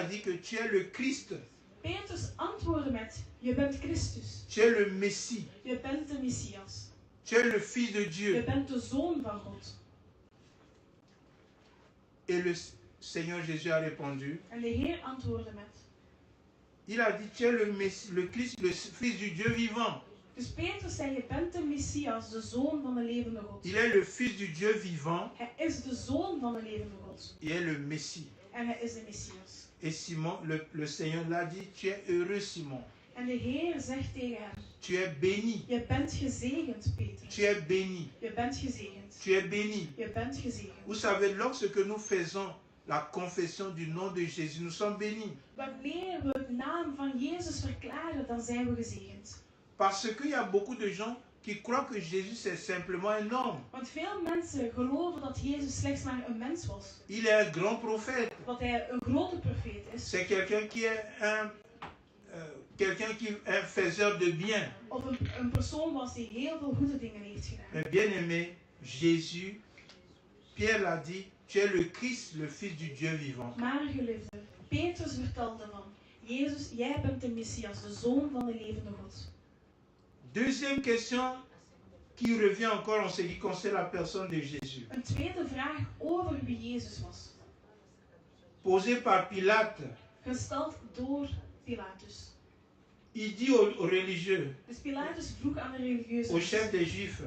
dit que tu es le Christ, Petrus antwoordde met: je bent Christus, tu es le Messie, je bent de Messias, tu es le Fils de je Dieu. bent de Zoon van God. Et le Seigneur Jésus a répondu, En de Heer antwoordde met: il a dit: tu es le Messie, le Christ, le Fils du Dieu vivant. Dus Petrus zei: je bent de Messias, de Zoon van de levende God. Il est le Fils du Dieu vivant, Hij is de Zoon van de levende God. il est le Messie. en hij is de Messias. Et Simon, le Seigneur l'a dit, tu es heureux Simon. En de Heer zegt tegen hem, Tu es béni. je bent gezegend, Petrus. Tu es béni. Je bent gezegend. Tu es béni. Je bent gezegend. Vous savez, lorsque nous faisons la confession du nom de Jésus, nous sommes bénis. Wanneer we de naam van Jezus verklaren, dan zijn we gezegend. Parce qu'il y a beaucoup de gens qui croient que Jésus c'est simplement un homme. Want veel mensen geloven dat Jezus slechts maar een mens was. Il est un grand prophète. Dat hij een grote profeet is. C'est quelqu'un qui est un faiseur de bien. Of een persoon was die heel veel goede dingen heeft gedaan. Mais bien aimé, Jésus, Pierre l'a dit, tu es le Christ, le Fils du Dieu vivant. Maar geliefde, Petrus vertelde van, Jezus, jij bent de Messias, de Zoon van de levende God. Deuxième question qui revient encore en ce qui concerne la personne de Jésus. Een tweede vraag over wie Jezus was. Posée par Pilate, Gesteld door Pilatus. il dit aux religieux, Dus Pilatus vroeg aan de religieuzen, aux chefs des Juifs,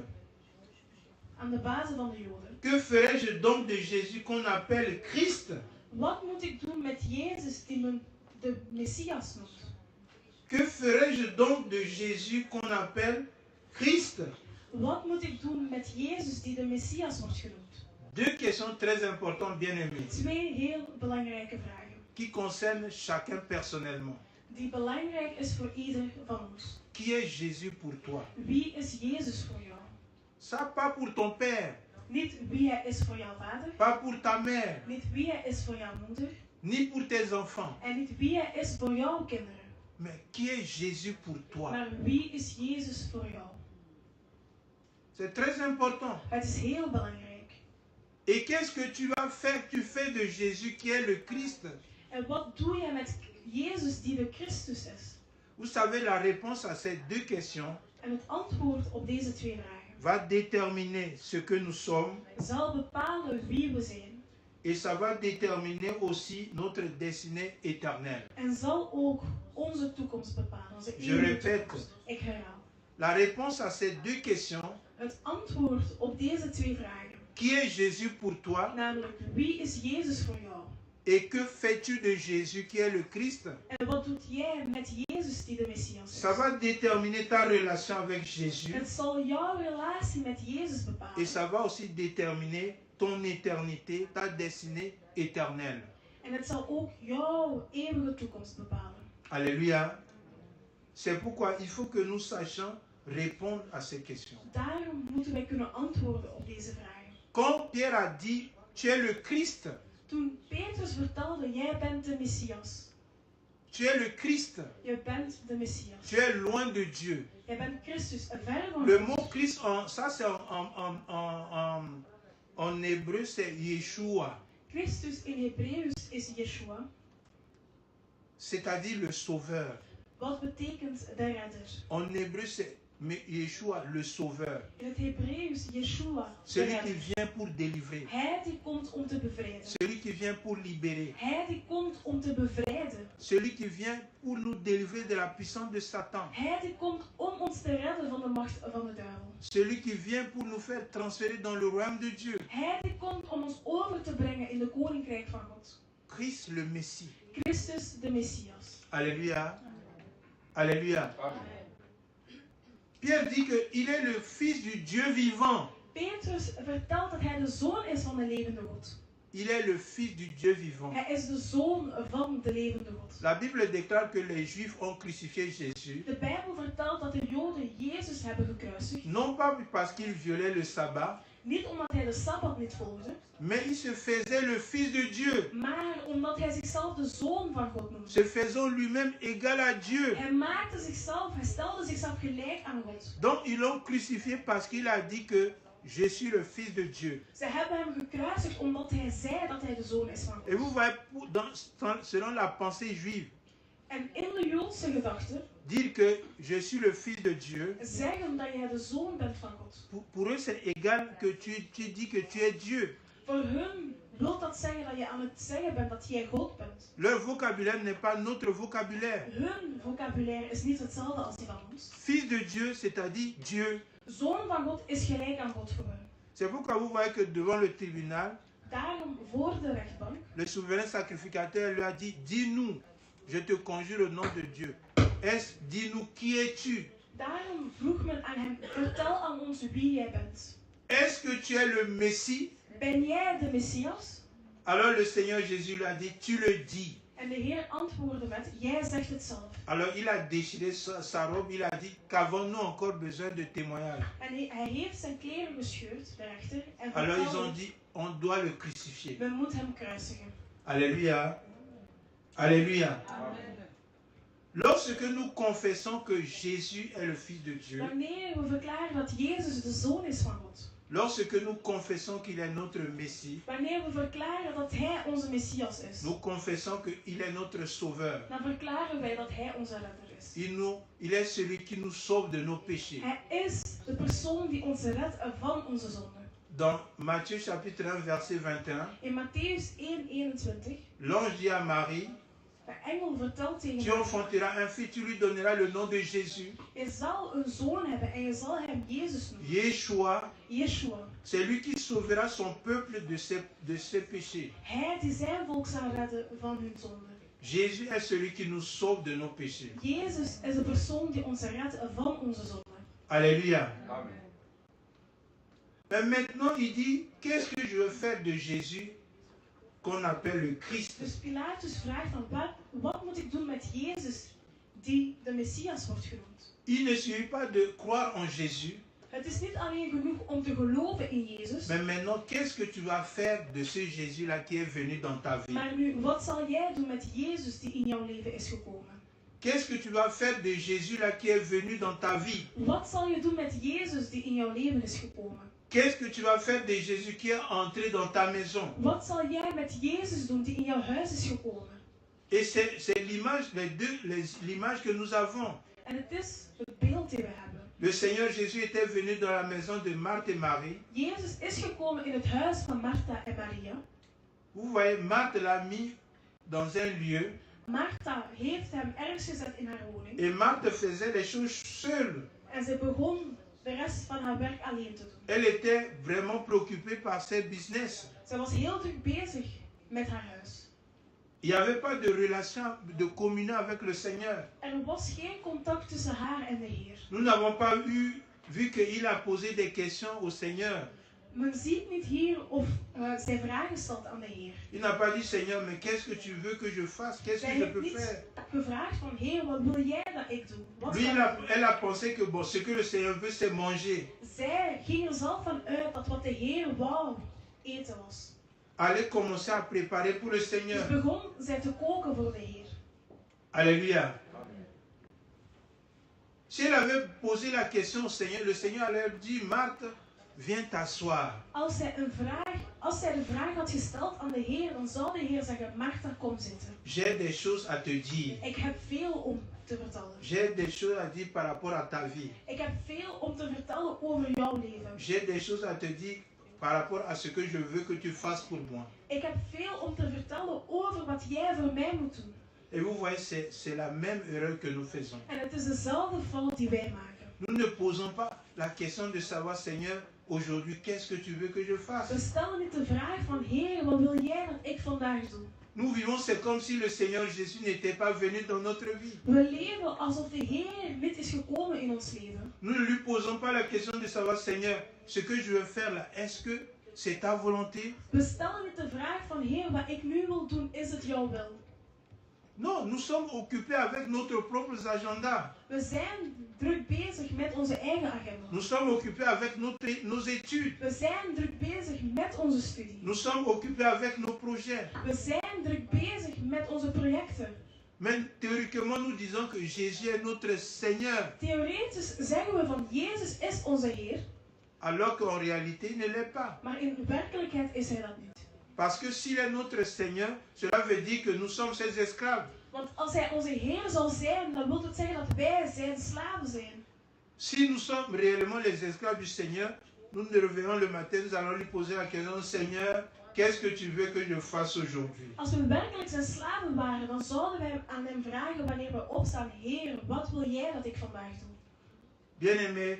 aan de bazen van de Joden. que ferais-je donc de Jésus qu'on appelle Christ? Wat moet ik doen met Jezus die men de Messias noemt? Que ferais-je donc de Jésus qu'on appelle Christ? Wat moet ik doen met Jezus die de Messias wordt genoemd? Deux questions très importantes, bien aimées, Twee heel belangrijke vragen. qui concernent chacun personnellement. Die belangrijk is voor ieder van ons. Qui est Jésus pour toi? Wie is Jezus voor jou? Ça, pas pour ton père, Niet wie hij is voor jouw vader. pas pour ta mère, Niet wie hij is voor jouw moeder. ni pour tes enfants. En niet wie hij is voor jouw kinderen. Mais qui est Jésus pour toi? Maar wie is Jezus voor jou? C'est très important. Het is heel belangrijk. Et qu'est-ce que tu vas faire? Tu fais de Jésus qui est le Christ. En wat doe je met Jezus die de Christus is? Vous savez, la réponse à ces deux questions En het antwoord op deze twee vragen va déterminer ce que nous sommes zal bepalen wie we zijn. et ça va déterminer aussi notre destinée éternelle. En zal ook onze toekomst bepalen. Onze Je eeuwige répète, toekomst. Ik herhaal. la réponse à ces deux questions, Het antwoord op deze twee vragen, qui est Jésus pour toi namelijk wie is Jezus voor jou? et que fais-tu de Jésus qui est le Christ, En wat doet jij met Jezus die de Messias is? ça va déterminer ta relation avec Jésus Het zal jouw relatie met Jezus et bepalen. ça va aussi déterminer ton éternité, ta destinée éternelle. En het zal ook jouw eeuwige toekomst bepalen. Alléluia. C'est pourquoi il faut que nous sachions répondre à ces questions. Daarom moeten wij kunnen antwoorden op deze vragen. Quand Pierre a dit, tu es le Christ, Toen Petrus vertelde, jij bent de Messias. tu es le Christ, Je bent de Messias. tu es loin de Dieu. Jij bent Christus, ver van Le God. mot Christ, ça c'est en hébreu, c'est Yeshua, Christus in Hebreeuws is Yeshua. c'est-à-dire le sauveur. Wat betekent de redder? En hébreu, c'est Yeshua, le sauveur. In het Hebreeuws Yeshua, de Celui qui redder. vient pour délivrer, Hij die komt om te bevrijden. celui qui vient pour libérer, Hij die komt om te bevrijden. celui qui vient pour nous délivrer de la puissance de Satan, Hij die komt om ons te redden van de macht van de duivel. celui qui vient pour nous faire transférer dans le royaume de Dieu. Hij die komt om ons over te brengen in de koninkrijk van God. Christ le Messie. Christus de Messias. Alléluia. Alléluia. Pierre dit qu'il est le fils du Dieu vivant. Petrus vertelt dat hij de zoon is van de levende God. Il est le fils du Dieu vivant. Hij is de zoon van de levende God. La Bible déclare que les Juifs ont crucifié Jésus, De Bijbel vertelt dat de Joden Jezus hebben gekruisigd. non pas parce qu'il violait le sabbat, Niet omdat hij de Sabbat niet volgde, mais il se faisait le fils de Dieu, maar omdat hij zichzelf de zoon van God noemde. se faisant lui-même égal à Dieu. Hij maakte zichzelf, hij stelde zichzelf gelijk aan God. Donc ils l'ont crucifié parce qu'il a dit que je suis le fils de Dieu. Ze hebben hem gekruisigd omdat hij zei dat hij de zoon is van Et vous God. voyez, selon la pensée juive, En in de Joodse gedachte, dire que je suis le fils de Dieu, zeggen dat jij de zoon bent van God. pour eux c'est égal que tu dis que tu es Dieu. Voor hun wil dat zeggen dat je aan het zeggen bent dat jij God bent. Leur vocabulaire n'est pas notre vocabulaire. Hun vocabulaire is niet hetzelfde als die van ons. Fils de Dieu, c'est-à-dire Dieu. Zoon van God is gelijk aan God voor hun. C'est pourquoi vous voyez que devant le tribunal, Daarom voor de rechtbank le souverain sacrificateur lui a dit, dis-nous, je te conjure au nom de Dieu. Dis-nous, qui es-tu? Daarom vroeg men aan hem, vertel aan ons wie jij bent. Est-ce que tu es le Messie? Ben jij de Messias? Alors le Seigneur Jésus lui a dit, tu le dis. En de Heer antwoordde met, jij zegt het zelf. Alors il a déchiré sa robe, il a dit, qu'avons-nous encore besoin de témoignage? En hij heeft zijn kleren gescheurd, de rechter, en Alors ils ont vertelde, dit, on doit le crucifier. men moet hem kruisigen. Alléluia. Alléluia. Amen. Lorsque nous confessons que Jésus est le Fils de Dieu, Wanneer we verklaren dat Jezus de Zoon is van God, lorsque nous confessons qu'il est notre Messie, wanneer we verklaren dat Hij onze Messias is, nous confessons qu'il est notre Sauveur. dan verklaren wij dat Hij onze redder is. Il est celui qui nous sauve de nos péchés. Hij is de persoon die ons redt van onze zonden. Dans Matthieu chapitre 1 verset 21, In Matthäus 1:21, l'ange dit à Marie, de engel vertelt tegen tu hem, enfanteras un fils, tu lui donneras le nom de Jésus. je zal een zoon hebben en je zal hem Jezus noemen. Yeshua, Yeshua. c'est lui qui sauvera son peuple de ses péchés. Hij die zijn volk zal redden van hun zonden. Jésus est celui qui nous sauve de nos péchés. Jezus is de persoon die ons redt van onze zonden. Alléluia. Amen. Mais maintenant, il dit, qu'est-ce que je veux faire de Jésus qu'on appelle le Christ? Dus Pilatus vraagt dan, wat moet ik doen met Jezus die de Messias wordt genoemd? Il ne suffit pas de croire en Jésus, Het is niet alleen genoeg om te geloven in Jezus, mais maintenant, qu'est-ce que tu vas faire de ce Jésus-là qui est venu dans ta vie? maar nu, wat zal jij doen met Jezus die in jouw leven is gekomen? Qu'est-ce que tu vas faire de Jésus-là qui est venu dans ta vie? Wat zal je doen met Jezus die in jouw leven is gekomen? Qu'est-ce que tu vas faire de Jésus qui est entré dans ta maison? Wat zal jij met Jezus doen die in jouw huis is gekomen? Et c'est l'image, l'image que nous avons. En het is het beeld die we hebben. Le Seigneur Jésus était venu dans la maison de Marthe et Marie. Jezus is gekomen in het huis van Martha en Maria. Vous voyez, Marthe l'a mis dans un lieu. Martha heeft hem ergens gezet in haar woning. Et Marthe faisait les choses seule. En ze begon de rest van haar werk alleen te doen. Elle était vraiment préoccupée par ses business. Ze was heel druk bezig met haar huis. Il n'y avait pas de relation, de communion avec le Seigneur. Er was geen contact tussen haar en de Heer. Nous n'avons pas vu qu'il a posé des questions au Seigneur. Men ziet niet hier of zij vragen stelt aan de Heer. Il n'a pas dit, Seigneur, mais qu'est-ce que tu veux que je fasse? Qu'est-ce Zij que je heeft peux niet faire? gevraagd van Heer, wat wil jij dat ik doe? Wat Lui, zal ik doen? elle a pensé que bon, ce que le Seigneur veut, c'est manger. Zij ging er zelf van uit dat wat de Heer wou eten was. Aller commencer à préparer pour le Dus Seigneur. begon zij te koken voor de Heer. Alléluia. Si elle avait posé la question au Seigneur, le Seigneur allait dire, Marthe, viens t'asseoir. Als zij de vraag had gesteld aan de Heer, dan zou de Heer zeggen, Martha, kom zitten. J'ai des choses à te dire. Ik heb veel om te vertellen. J'ai des choses à dire par rapport à ta vie. Ik heb veel om te vertellen over jouw leven. J'ai des choses à te dire par rapport à ce que je veux que tu fasses pour moi. Ik heb veel om te vertellen over wat jij voor mij moet doen. Et vous voyez, c'est la même erreur que nous faisons. En het is dezelfde fout die wij maken. Nous ne posons pas la question de savoir, Seigneur, aujourd'hui, qu'est-ce que tu veux que je fasse? We stellen niet de vraag van, Heer, wat wil jij dat ik vandaag doe? Nous vivons, c'est comme si le Seigneur Jésus n'était pas venu dans notre vie. We leven alsof de Heer niet is gekomen in ons leven. Nous ne lui posons pas la question de savoir, Seigneur, ce que je veux faire là, est-ce que c'est ta volonté? We stellen niet de vraag van, Heer, wat ik nu wil doen, is het jouw wil? Non, nous sommes occupés avec notre propre agenda. We zijn druk bezig met onze eigen agenda. Nous sommes occupés avec nos études. We zijn druk bezig met onze studie. Nous sommes occupés avec nos projets. We zijn druk bezig met onze projecten. Mais théoriquement, nous disons que Jésus est notre Seigneur, Theoretisch zeggen we van Jezus is onze Heer, alors qu'en réalité, il ne l'est pas. maar in werkelijkheid is Hij dat niet. Parce que s'il est notre Seigneur, cela veut dire que nous sommes ses esclaves. Want als Hij onze Heer zal zijn, dan wil het zeggen dat wij zijn slaven zijn. Si nous sommes réellement les esclaves du Seigneur, nous nous réveillons le matin, nous allons lui poser la question, Seigneur, qu'est-ce que tu veux que je fasse aujourd'hui? Als we werkelijk zijn slaven waren, dan zouden wij aan Hem vragen wanneer we opstaan, Heer, wat wil jij dat ik vandaag doe? Bien-aimés,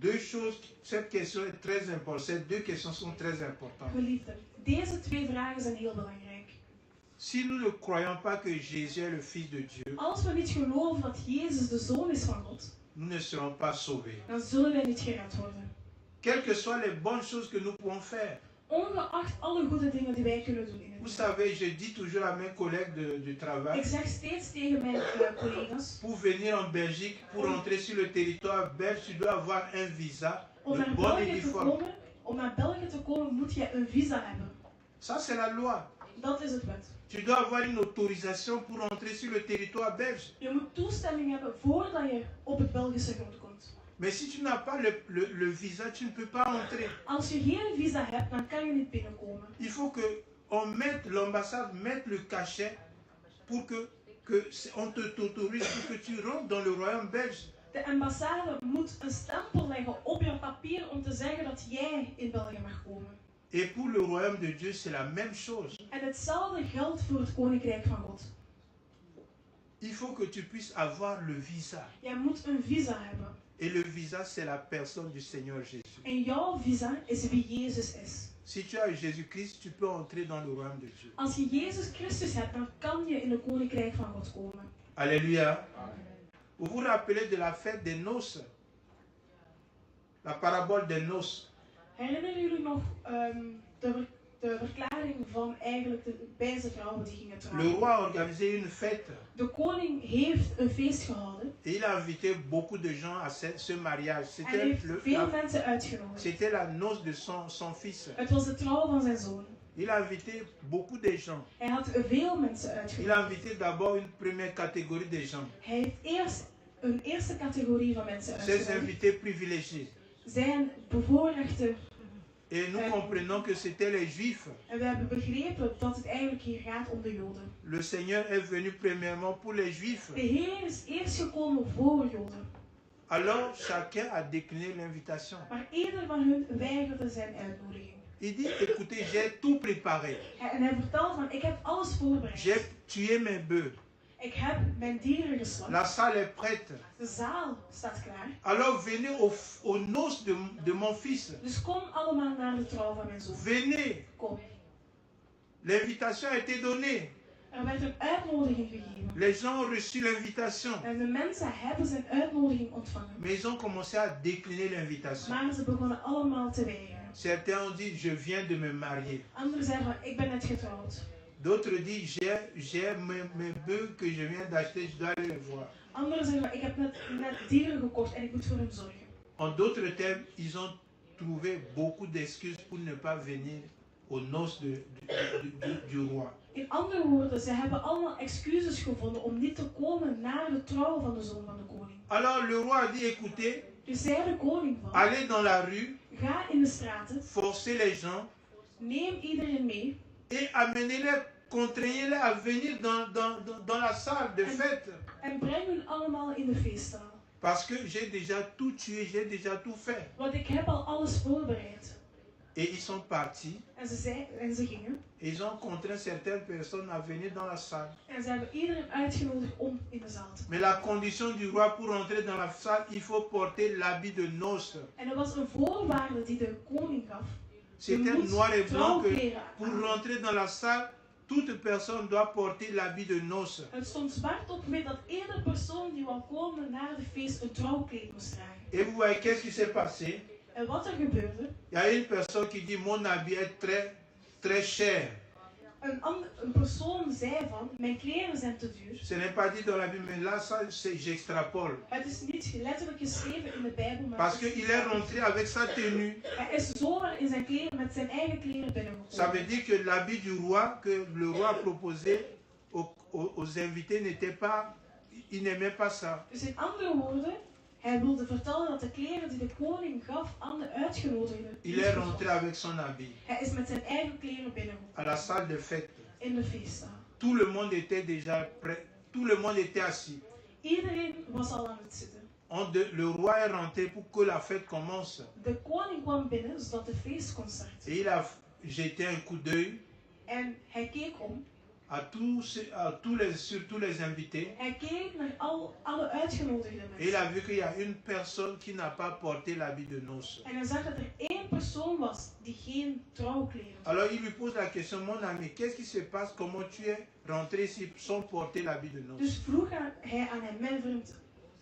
Deux choses, cette question est très importante. Ces deux questions sont très importantes. Geliefden, deze twee vragen zijn heel belangrijk. Si nous ne croyons pas que Jésus est le Fils de Dieu, Als we niet geloven dat Jezus de Zoon is van God, nous ne serons pas sauvés. dan zullen wij niet gered worden. Quelles que soient les bonnes choses que nous pouvons faire. Ongeacht alle goede dingen die wij kunnen doen in Vous het leven. savez, je dis toujours à mes collègues du travail, Ik zeg steeds tegen mijn collega's, pour venir en Belgique, pour entrer sur le territoire belge, tu dois avoir un visa om de naar bon België te uniforme. komen, om naar België te komen moet je een visa hebben. Ça, c'est la loi. Dat is het wet. Tu dois avoir une autorisation pour entrer sur le territoire belge. Je moet toestemming hebben voordat je op het Belgische grond komt. Mais si tu n'as pas le visa, tu ne peux pas entrer. Als je geen visa hebt, dan kan je niet binnenkomen. Il faut que l'ambassade mette le cachet pour on t'autorise pour que tu rentres dans le royaume belge. De ambassade moet een stempel leggen op je papier om te zeggen dat jij in België mag komen. Et pour le royaume de Dieu, c'est la même chose. En hetzelfde geldt voor het koninkrijk van God. Il faut que tu puisses avoir le visa. Jij moet een visa hebben. Et le visa, c'est la personne du Seigneur Jésus. En jouw visa is wie Jezus is. Si tu as Jésus-Christ, tu peux entrer dans le royaume de Dieu. Als je Jezus Christus hebt, dan kan je in het koninkrijk van God komen. Alléluia. Vous vous rappelez de la fête des noces? La parabole des noces. Herinneren jullie nog de verklaring van eigenlijk de wijze vrouwen die gingen Le trouwen? roi a organisé une fête. De koning heeft een feest gehouden Et il a invité beaucoup de gens à ce mariage. en heeft veel mensen uitgenodigd. C'était la noce de son fils. Het was de trouw van zijn zoon. Il a invité beaucoup de gens. Hij had veel mensen Il a uitgenodigd. invité d'abord une première catégorie de gens. Hij heeft eerst een eerste categorie van mensen Ces uitgenodigd. invités privilégiés. Zijn bevoorrechte. Et nous comprenons que c'était les Juifs. En we hebben begrepen dat het eigenlijk hier gaat om de Joden. Le Seigneur est venu premièrement pour les Juifs. De Heer is eerst gekomen voor Joden. Alors chacun a décliné l'invitation. Maar ieder van hun weigerde zijn uitnodiging. Il dit, écoutez, j'ai tout préparé. En hij vertelt van, ik heb alles voorbereid. J'ai tué mes bœufs. Ik heb mijn dieren geslacht. La salle est prête. De zaal staat klaar. Alors venez aux noces de mon fils. Dus kom allemaal naar de trouw van mijn zoon. Venez. Kom. L'invitation a été donnée. Er werd een uitnodiging gegeven. Les gens ont reçu l'invitation. En de mensen hebben zijn uitnodiging ontvangen. Mais ils ont commencé à décliner l'invitation. Maar ze begonnen allemaal te weigeren. Certains ont dit, je viens de me marier. Anderen zeiden van, ik ben net getrouwd. D'autres disent, j'ai mes bœufs que je viens d'acheter, je dois aller les voir. Anderen zeggen van, ik heb net dieren gekocht en ik moet voor hen zorgen. En d'autres termes, ils ont trouvé beaucoup d'excuses pour ne pas venir aux noces du roi. In andere woorden, ze hebben allemaal excuses gevonden om niet te komen naar de trouw van de zoon van de koning. Alors le roi a dit, écoutez, Dus zei de koning van, allez dans la rue, ga in de straten, forcez les gens neem iedereen mee et amenez-les, contraignez-les à venir dans la salle de fête. en breng hun allemaal in de feestzaal. Parce que j'ai déjà tout tué, j'ai déjà tout fait. Want ik heb al alles voorbereid. Et ils sont partis. En ze gingen. Et ils ont contraint certaines personnes à venir dans la salle. En ze hebben iedereen uitgenodigd om in de zaal te komen. Mais la condition du roi pour entrer dans la salle, il faut porter l'habit de noces. En er was een voorwaarde die de koning gaf. C'était noir et blanc que trouwkleren pour aan. rentrer dans la salle, toute personne doit porter l'habit de noces. Het stond zwart op wit dat iedere persoon die wou komen naar de feest een trouwkleed moest dragen. Et vous voyez qu'est-ce qui s'est passé? En wat er gebeurde, Il y a une personne qui dit, mon habit est très cher. een persoon zei van, mijn kleren zijn te duur. Ce n'est pas dit dans la Bible, mais là, ça, j'extrapole. Het is niet letterlijk geschreven in de Bijbel, maar Parce qu'il est rentré avec sa tenue. hij is zomaar in zijn kleren met zijn eigen kleren Ça binnengekomen. veut dire que l'habit du roi, que le roi a proposé aux invités, n'était pas, il n'aimait pas ça. Dus in andere woorden, hij wilde vertellen dat de kleren die de koning gaf aan de uitgenodigden. Il niet est goed rentré was. avec son habit Hij is met zijn eigen kleren binnengekomen à la salle de fête. in de feestzaal. Tout le monde était déjà prêt. Tout le monde était assis. Iedereen was al aan het zitten. Le roi est rentré pour que la fête commence. De koning kwam binnen zodat de feest kon starten. Et il a jeté un coup d'œil En hij keek om surtout les invités. Hij keek naar alle uitgenodigde Et il a mensen. vu qu'il y a une personne qui n'a pas porté l'habit de noces. En hij zag dat er één persoon was die geen trouwkleren had. Alors il lui pose la question, mon ami, qu'est-ce qui se passe? Comment tu es rentré ici sans porter l'habit de noces? Dus vroeg hij aan hem, mijn vriend,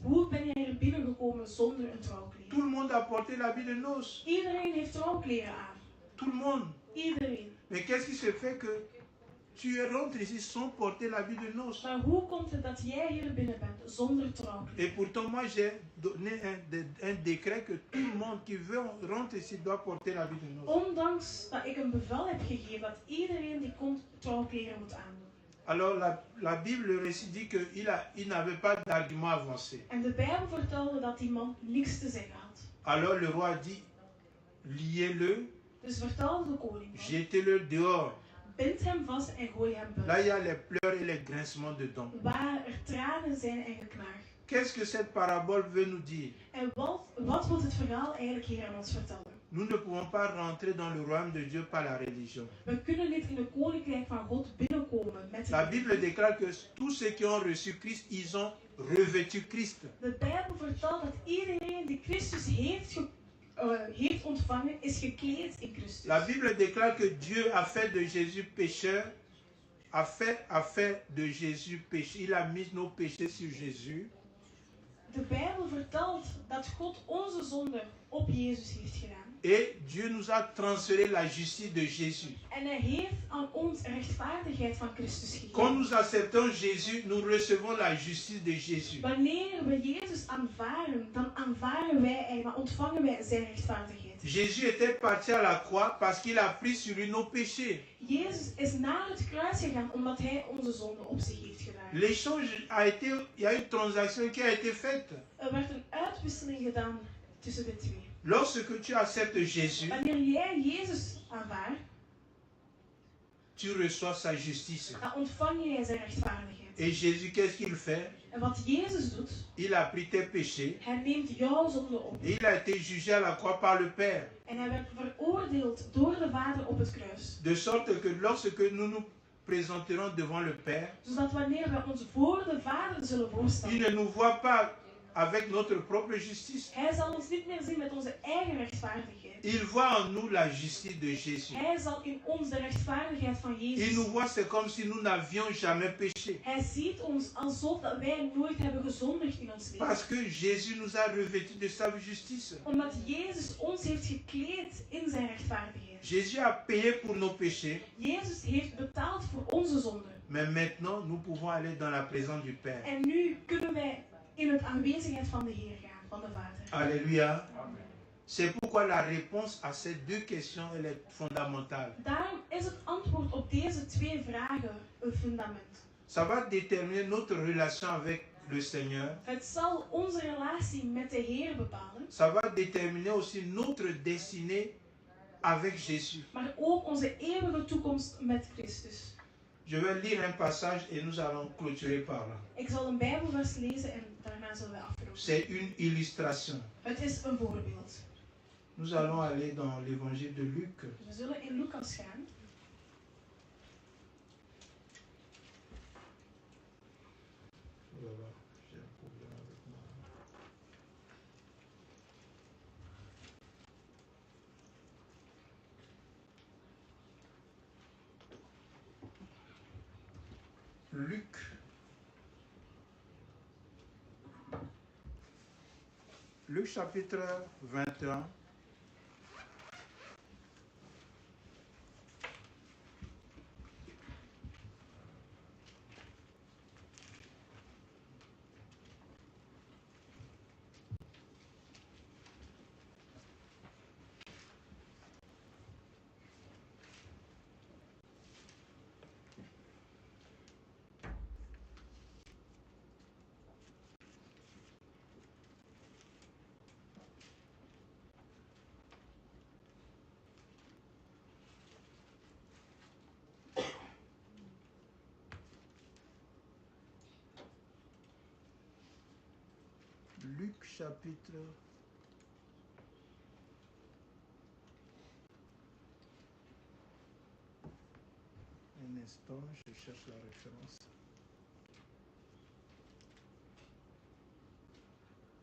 hoe ben jij hier binnengekomen zonder een trouwkleed? Tout le monde a porté l'habit de noces. Iedereen heeft trouwkleren aan. Tout le monde. Iedereen. Mais qu'est-ce qui se fait que tu rentres ici sans porter l'habit de noces? Maar hoe komt het dat jij hier binnen bent zonder trouwkleren? Et pourtant, moi, j'ai donné un décret que tout le monde qui veut rentrer ici doit porter l'habit de noces. Ondanks dat ik een bevel heb gegeven dat iedereen die komt trouwkleren moet aandoen. Alors, la Bible, le récit dit qu'il n'avait pas d'argument avancé. En de Bijbel vertelde dat die man niks te zeggen had. Alors, le roi a dit, liez-le, Dus vertelde de koning, jetez-le dehors. bind hem vast en gooi hem Là, buiten. il y a les pleurs et les grincements de dents. Waar er tranen zijn en geknaag. Qu'est-ce que cette parabole veut nous dire? En wat wil het verhaal eigenlijk hier aan ons vertellen? Nous ne pouvons pas rentrer dans le royaume de Dieu par la religion. We kunnen niet in de koninkrijk van God binnenkomen met La de Bible déclare que tous ceux qui ont reçu Christ, ils ont revêtu Christ. De Bijbel vertelt dat iedereen die Christus heeft ontvangen, is gekleed in Christus. La Bible déclare que Dieu a fait de Jésus pécheur, a fait de Jésus pécheur. Il a mis nos péchés sur Jésus. De Bijbel vertelt dat God onze zonde op Jezus heeft gedaan. Et Dieu nous a transféré la justice de Jésus. En hij heeft aan ons rechtvaardigheid van Christus Quand gegeven. nous acceptons Jésus, nous recevons la justice de Jésus. Wanneer we Jezus aanvaarden, dan aanvaarden wij en dan ontvangen wij zijn rechtvaardigheid. Jésus était parti à la croix parce qu'il a pris sur lui nos péchés. Jezus is naar het kruis gegaan omdat hij onze zonde op zich heeft gedaan. L'échange a été, il y a une transaction qui a été faite. Er werd een uitwisseling gedaan tussen de twee. Lorsque tu acceptes Jésus, Wanneer jij Jezus aanvaardt, tu reçois sa justice. dan ontvang jij zijn rechtvaardigheid. Et Jésus, qu'est-ce qu'il fait? En wat Jezus doet, Il a pris tes péchés. hij neemt jouw zonde op. Et il a été jugé à la croix par le Père. En hij werd veroordeeld door de Vader op het kruis. De sorte que lorsque nous nous présenterons devant le Père, Zodat wanneer we ons voor de Vader zullen il voorstellen, ne nous voit pas avec notre propre justice. hij zal ons niet meer zien met onze eigen rechtvaardigheid. Il voit en nous la justice de Jésus. Hij zal in ons de rechtvaardigheid van Il Jezus nous zien. voit, c'est comme si nous n'avions jamais péché. Hij ziet ons alsof dat wij nooit hebben gezondigd in ons leven. Parce que Jésus nous a revêtus de sa justice. Omdat Jezus ons heeft gekleed in zijn rechtvaardigheid. Jésus a payé pour nos péchés. Jezus heeft betaald voor onze zonden. Mais maintenant, nous pouvons aller dans la présence du Père. En nu kunnen wij in het aanwezigheid van de Heer gaan, van de Vader. Alléluia. C'est pourquoi la réponse à ces deux questions, elle est fondamentale. Daarom is het antwoord op deze twee vragen een fundament. Ça va déterminer notre relation avec le Seigneur. Het zal onze relatie met de Heer bepalen, Ça va déterminer aussi notre destinée avec Jésus. maar ook onze eeuwige toekomst met Christus. Je vais lire un passage et nous allons clôturer par là. Ik zal een Bijbelvers lezen en daarna zullen we afronden. C'est une illustration. Het is een voorbeeld. Nous allons aller dans l'évangile de Luc. We zullen in Lucas gaan. Oh là là, j'ai un problème avec moi. Luc. Luc chapitre 21. Luc chapitre un instant, je cherche la référence.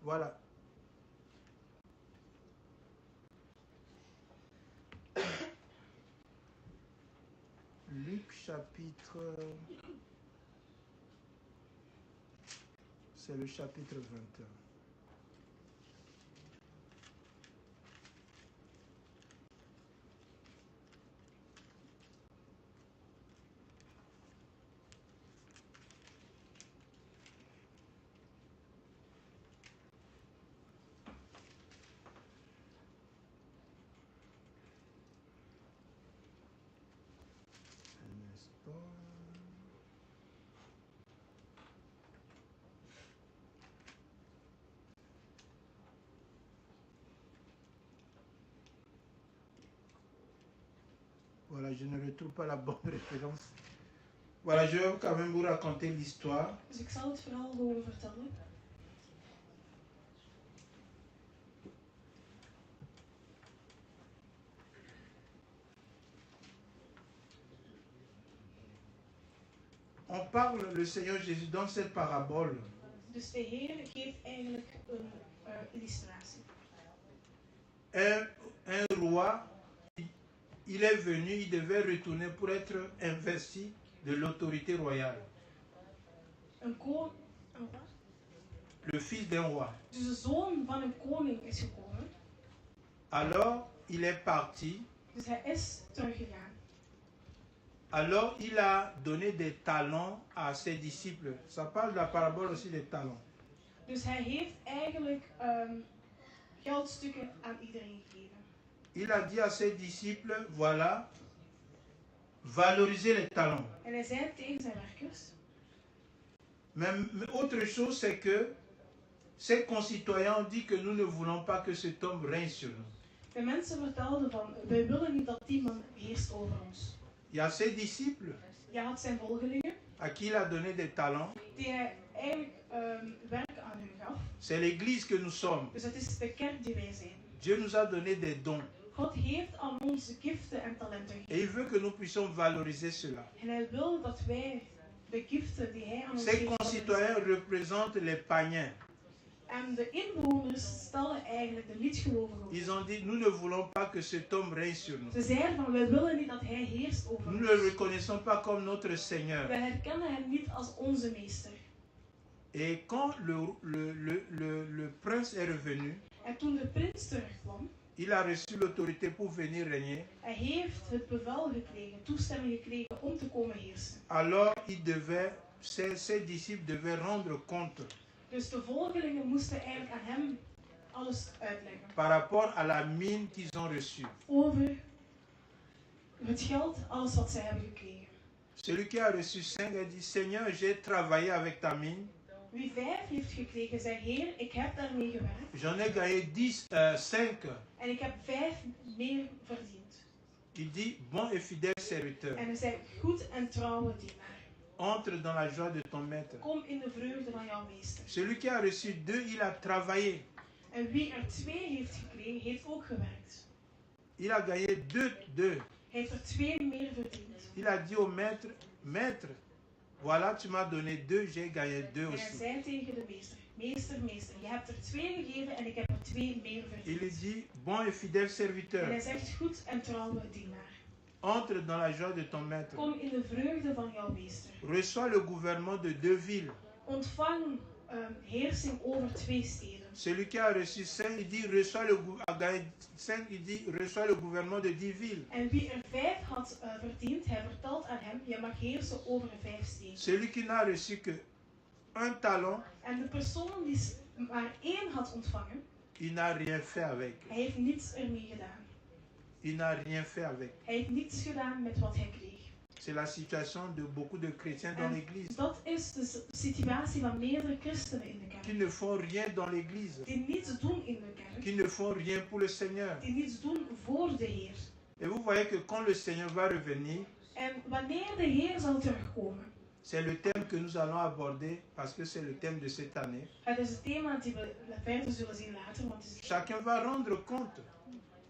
Voilà. Luc chapitre... C'est le chapitre 21. Un instant. Voilà, je ne retrouve pas la bonne référence. Voilà, je vais quand même vous raconter l'histoire. Dus ik zal het verhaal gewoon vertellen. On parle, le Seigneur Jésus, dans cette parabole, Dus de Heer geeft eigenlijk een illustratie. un roi, il est venu, il devait retourner pour être investi de l'autorité royale. Een koning, Le fils d'un roi. dus de zoon van een koning is gekomen. Alors, il est parti. Dus hij is teruggegaan. Alors, il a donné des talents à ses disciples. Ça parle de la parabole aussi des talents. Dus hij heeft eigenlijk geldstukken aan iedereen gegeven. Il a dit à ses disciples, voilà, valorisez les talents. En hij zei tegen zijn werkers. Mais autre chose, c'est que ses concitoyens ont dit que nous ne voulons pas que cet homme règne sur nous. De mensen vertelden van, wij willen niet dat die man heerst over ons. Il y a ses disciples Hij had zijn volgelingen, à qui il a donné des talents. die hij eigenlijk werk aan hun gaf. C'est l'église que nous sommes. Dus het is de kerk die wij zijn. Dieu nous a donné des dons. God heeft aan ons giften en talenten Et gegeven. il veut que nous puissions valoriser cela. En hij wil dat wij de giften die hij aan ons Ses geeft concitoyens représentent les païens. En de inwoners stellen eigenlijk de niet-gelovigen op. Ils ont dit, nous ne voulons pas que cet homme règne sur nous. Ze zeiden van, wij willen niet dat hij heerst over Nous ons. ne le reconnaissons pas comme notre Seigneur. Wij herkennen hem niet als onze meester. Et quand le prince est revenu, En toen de prins terugkwam, il a reçu l'autorité pour venir régner. hij heeft het bevel gekregen, toestemming gekregen om te komen heersen. Alors, ses disciples devaient rendre compte Dus de volgelingen moesten eigenlijk aan hem alles uitleggen. par rapport à la mine qu'ils ont reçue. Over het geld, alles wat zij hebben gekregen. Celui qui a reçu 5 a dit, Seigneur, j'ai travaillé avec ta mine. Wie 5 heeft gekregen, zei Heer, ik heb daarmee gewerkt. J'en ai gagné 5. En ik heb 5 meer verdiend. Il dit, bon et fidèle serviteur, En hij zei, goed en trouwe dienaar. entre dans la joie de ton maître. Kom in de vreugde van jouw meester. Celui qui a reçu 2, il a travaillé. En wie er 2 heeft gekregen, heeft ook gewerkt. Il a gagné 2. Hij heeft er 2 meer verdiend. Il a dit au maître, maître, voilà, tu m'as donné 2, j'ai gagné 2 En hij aussi. zei tegen de meester, meester, je hebt er 2 gegeven en ik heb er 2 meer Il verdiend. dit, bon et fidèle En serviteur, hij zegt, goed en trouwe dienaar. entre dans la joie de ton maître. Kom in de vreugde van jouw meester. Reçois le gouvernement de 2 villes. Ontvang heersing over 2 steden. Celui qui a reçu 5, il dit, a gagné 5, il dit, reçois le gouvernement de 10 villes. En wie er 5 had verdiend, hij vertelt aan hem, je mag heersen over 5 steden. Celui qui n'a reçu que 1 talent, En de persoon die maar 1 had ontvangen, il n'a rien fait avec. hij heeft niets ermee gedaan. Il n'a rien fait avec. Hij heeft niets gedaan met wat hij kreeg. C'est la situation de beaucoup de chrétiens dans En l'église. dat is de situatie van meerdere christenen in de Qui kerk. ne font rien dans l'église. Die niets doen in de kerk. Qui ne font rien pour le Seigneur. Die niets doen voor de Heer. Et vous voyez que quand le Seigneur va revenir, En wanneer de Heer zal terugkomen. c'est le thème que nous allons aborder parce que c'est le thème de cette année. Het is het thema dat we verder zullen zien later. Want het is Chacun va rendre compte.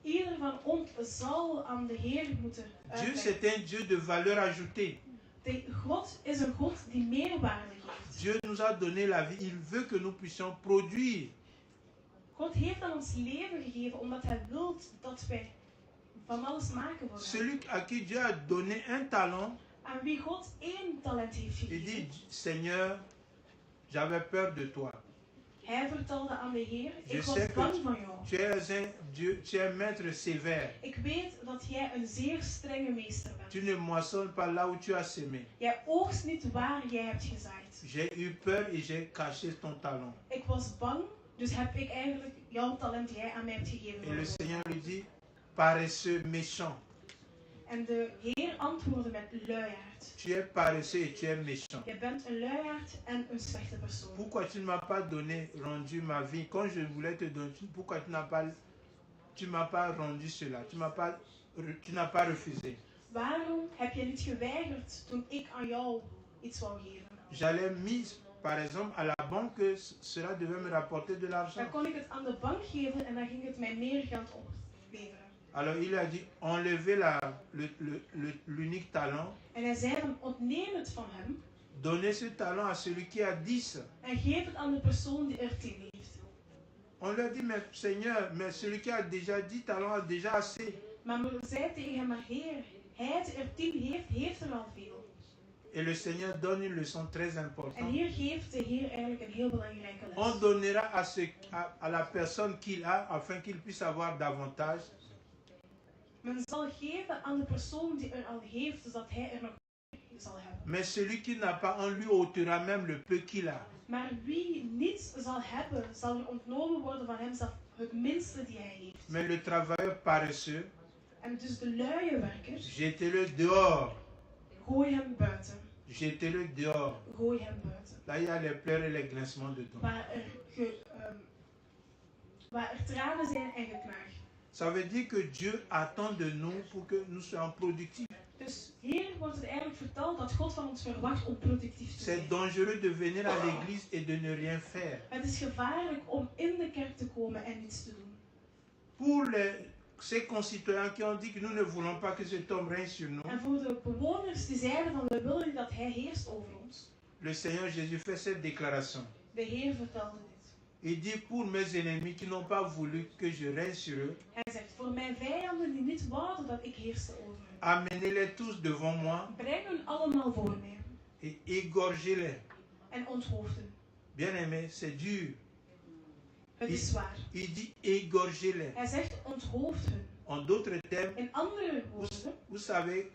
ieder van ons zal aan de Heer moeten Dieu, uitleggen. c'est un Dieu de valeur ajoutée. God is een God die meerwaarde geeft. Dieu nous a donné la vie. Il veut que nous puissions produire. God heeft aan ons leven gegeven omdat Hij wil dat wij van alles maken voor Hem. Celui à qui Dieu a donné un talent, Aan wie God 1 talent heeft il gegeven. dit, Seigneur, j'avais peur de toi. Hij vertelde aan de Heer, Je ik was sais bang que van jou. tu es un Dieu, tu es un maître sévère. Ik weet dat jij een zeer strenge meester bent. Tu ne moissonnes pas là où tu as semé. Jij oogst niet waar jij hebt gezaaid. J'ai eu peur et j'ai caché ton talent. Ik was bang, dus heb ik eigenlijk jouw talent die jij aan mij hebt gegeven. Et le verloren. Seigneur lui dit, paresseux, méchant. En de Heer antwoordde met luiaard. Tu es paresseux et tu es méchant. Je bent een luiaard en een slechte persoon. Pourquoi tu ne m'as pas rendu ma vie quand je voulais te donner? Pourquoi tu m'as pas rendu cela? Tu n'as pas refusé. Waarom heb je niet geweigerd toen ik aan jou iets wou geven? J'allais mise, par exemple, à la banque que cela devait me rapporter de l'argent. Dan kon ik het aan de bank geven en dan ging het mij meer geld opleveren. Alors il a dit, enlevez l'unique talent, En hij zei dan, ontneem het van hem donnez ce talent à celui qui a 10. en geef het aan de persoon die er 10 heeft. On lui a dit, mais Seigneur, mais celui qui a déjà 10 talents a déjà assez. Maar men zei tegen hem, maar Heer, hij die er 10 heeft, heeft er al veel. Et le Seigneur donne une leçon très En importante. hier geeft de Heer eigenlijk een heel belangrijke On les. donnera à la personne qu'il a afin qu'il puisse avoir davantage. Men zal geven aan de persoon die er al heeft, zodat hij er nog meer zal hebben. Mais celui qui n'a pas en lui ôtera même le peu qu'il a. Maar wie niets zal hebben, zal er ontnomen worden van hem zelf het minste die hij heeft. Mais le travailleur paresseux, En dus de luie werker, jetez-le dehors. gooi hem buiten. Jetez-le dehors. Gooi hem buiten. Là, il y a les pleurs et les grincements de dents. Waar er tranen zijn en geknaag. Ça veut dire que Dieu attend de nous pour que nous soyons productifs. Dus hier wordt het eigenlijk verteld dat God van ons verwacht om productief te zijn. C'est dangereux de venir à l'église et de ne rien faire. Het is gevaarlijk om in de kerk te komen en niets te doen. Pour ces concitoyens qui ont dit que nous ne voulons pas que cet homme règne sur nous, En voor de bewoners die zeiden van we willen dat hij heerst over ons. le Seigneur Jésus fait cette déclaration. De Heer vertelde dit. Il dit pour mes ennemis qui n'ont pas voulu que je règne sur eux, Hij zegt voor mijn vijanden die niet wouden dat ik heerste over hen. amenez-les tous devant moi Breng hun allemaal voor mij et égorgez-les. en onthoofd hen. Bien-aimés, c'est dur. Het is zwaar. Il dit égorgez-les. Hij zegt onthoofd hun. En d'autres termes, In andere woorden, vous savez,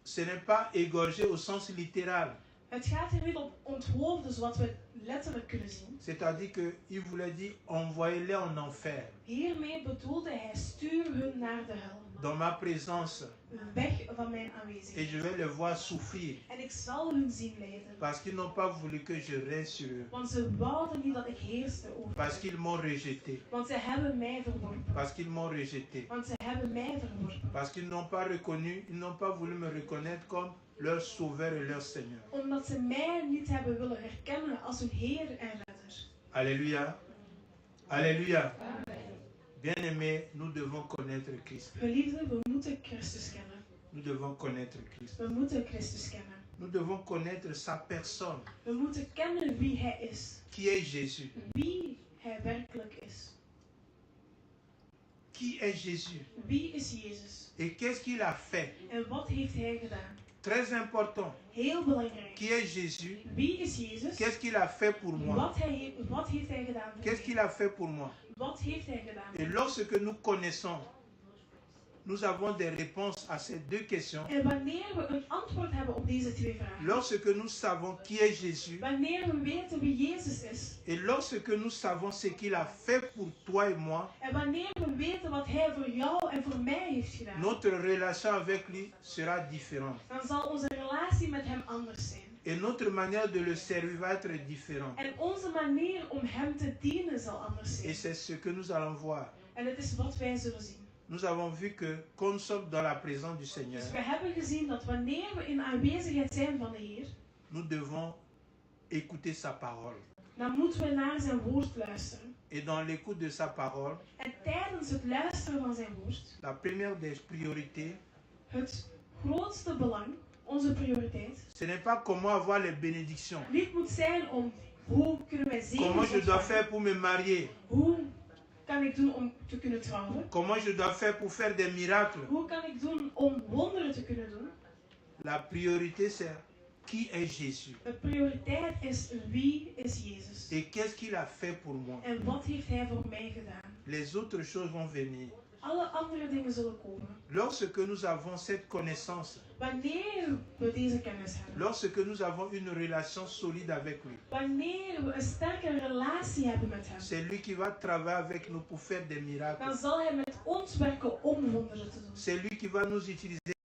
ce n'est pas égorger au sens littéral. het gaat hier niet om onthoofden zoals we letterlijk kunnen zien. C'est-à-dire qu'il voulait dire envoyez-les en enfer. Hiermee bedoelde hij stuur hun naar de hel. Dans ma présence. Weg van mijn Et aanwezigheid. je vais les voir souffrir. En ik zal hun zien lijden. Parce qu'ils n'ont pas voulu que je règne sur eux. Want ze wouden niet dat ik heerste over Parce hen. qu'ils m'ont rejeté. Want ze hebben mij verworpen. Parce qu'ils m'ont rejeté. Want ze hebben mij verworpen. Parce qu'ils n'ont pas reconnu, ils n'ont pas voulu me reconnaître comme leur sauveur et leur Seigneur. Omdat ze mij niet hebben willen herkennen als hun Heer en Redder. Alléluia. Alléluia. Bien-aimés, nous devons connaître Christ. Geliefden, we moeten Christus kennen. Nous devons connaître Christ. We moeten Christus kennen. Nous devons connaître sa personne. We moeten kennen wie Hij is. Qui est Jésus? Wie Hij werkelijk is. Qui est Jésus? Wie is Jezus? Et qu'est-ce qu'il a fait? En wat heeft Hij gedaan? Très important. Heel belangrijk. Qui est Jésus? Wie is Jezus? Qu'est-ce qu'il a fait pour moi? Wat heeft Hij gedaan voor Qu'est-ce mij? qu'il a fait pour moi? Wat heeft Hij gedaan? Et lorsque nous connaissons, nous avons des réponses à ces deux questions. En wanneer we een antwoord hebben op deze 2 vragen. Lorsque nous savons qui est Jésus, Wanneer we weten wie Jezus is. et lorsque nous savons ce qu'il a fait pour toi et moi, En wanneer we weten wat Hij voor jou en voor mij heeft gedaan. notre relation avec lui sera différente. Dan zal onze relatie met Hem anders zijn. Et notre manière de le servir va être différente. En onze manier om Hem te dienen zal anders Et zijn. c'est ce que nous allons voir. En het is wat wij zullen zien. Nous avons vu que quand nous sommes dans la présence du Seigneur, Dus we hebben gezien dat wanneer we in aanwezigheid zijn van de Heer, nous devons écouter sa parole. dan moeten we naar zijn woord luisteren. Et dans l'écoute de sa parole, En tijdens het luisteren van zijn woord, la première des priorités, het grootste belang onze prioriteit Ce n'est pas comment avoir les bénédictions. niet moet zijn om hoe kunnen wij Comment zegens je dois ontvangen. faire pour me marier. Hoe kan ik doen om te kunnen trouwen? Comment je dois faire pour faire des miracles. Hoe kan ik doen om wonderen te kunnen doen? La priorité, c'est qui est Jésus. De prioriteit is wie is Jezus? Et qu'est-ce qu'il a fait pour moi. En wat heeft hij voor mij gedaan? Les autres choses vont venir. Alle andere dingen zullen komen. Lorsque nous avons cette connaissance, Wanneer we deze kennis hebben. lorsque nous avons une relation solide avec lui, Wanneer we een sterke relatie hebben met hem. c'est lui qui va travailler avec nous pour faire des miracles. Dan zal hij met ons werken om wonderen te doen. C'est lui qui va nous utiliser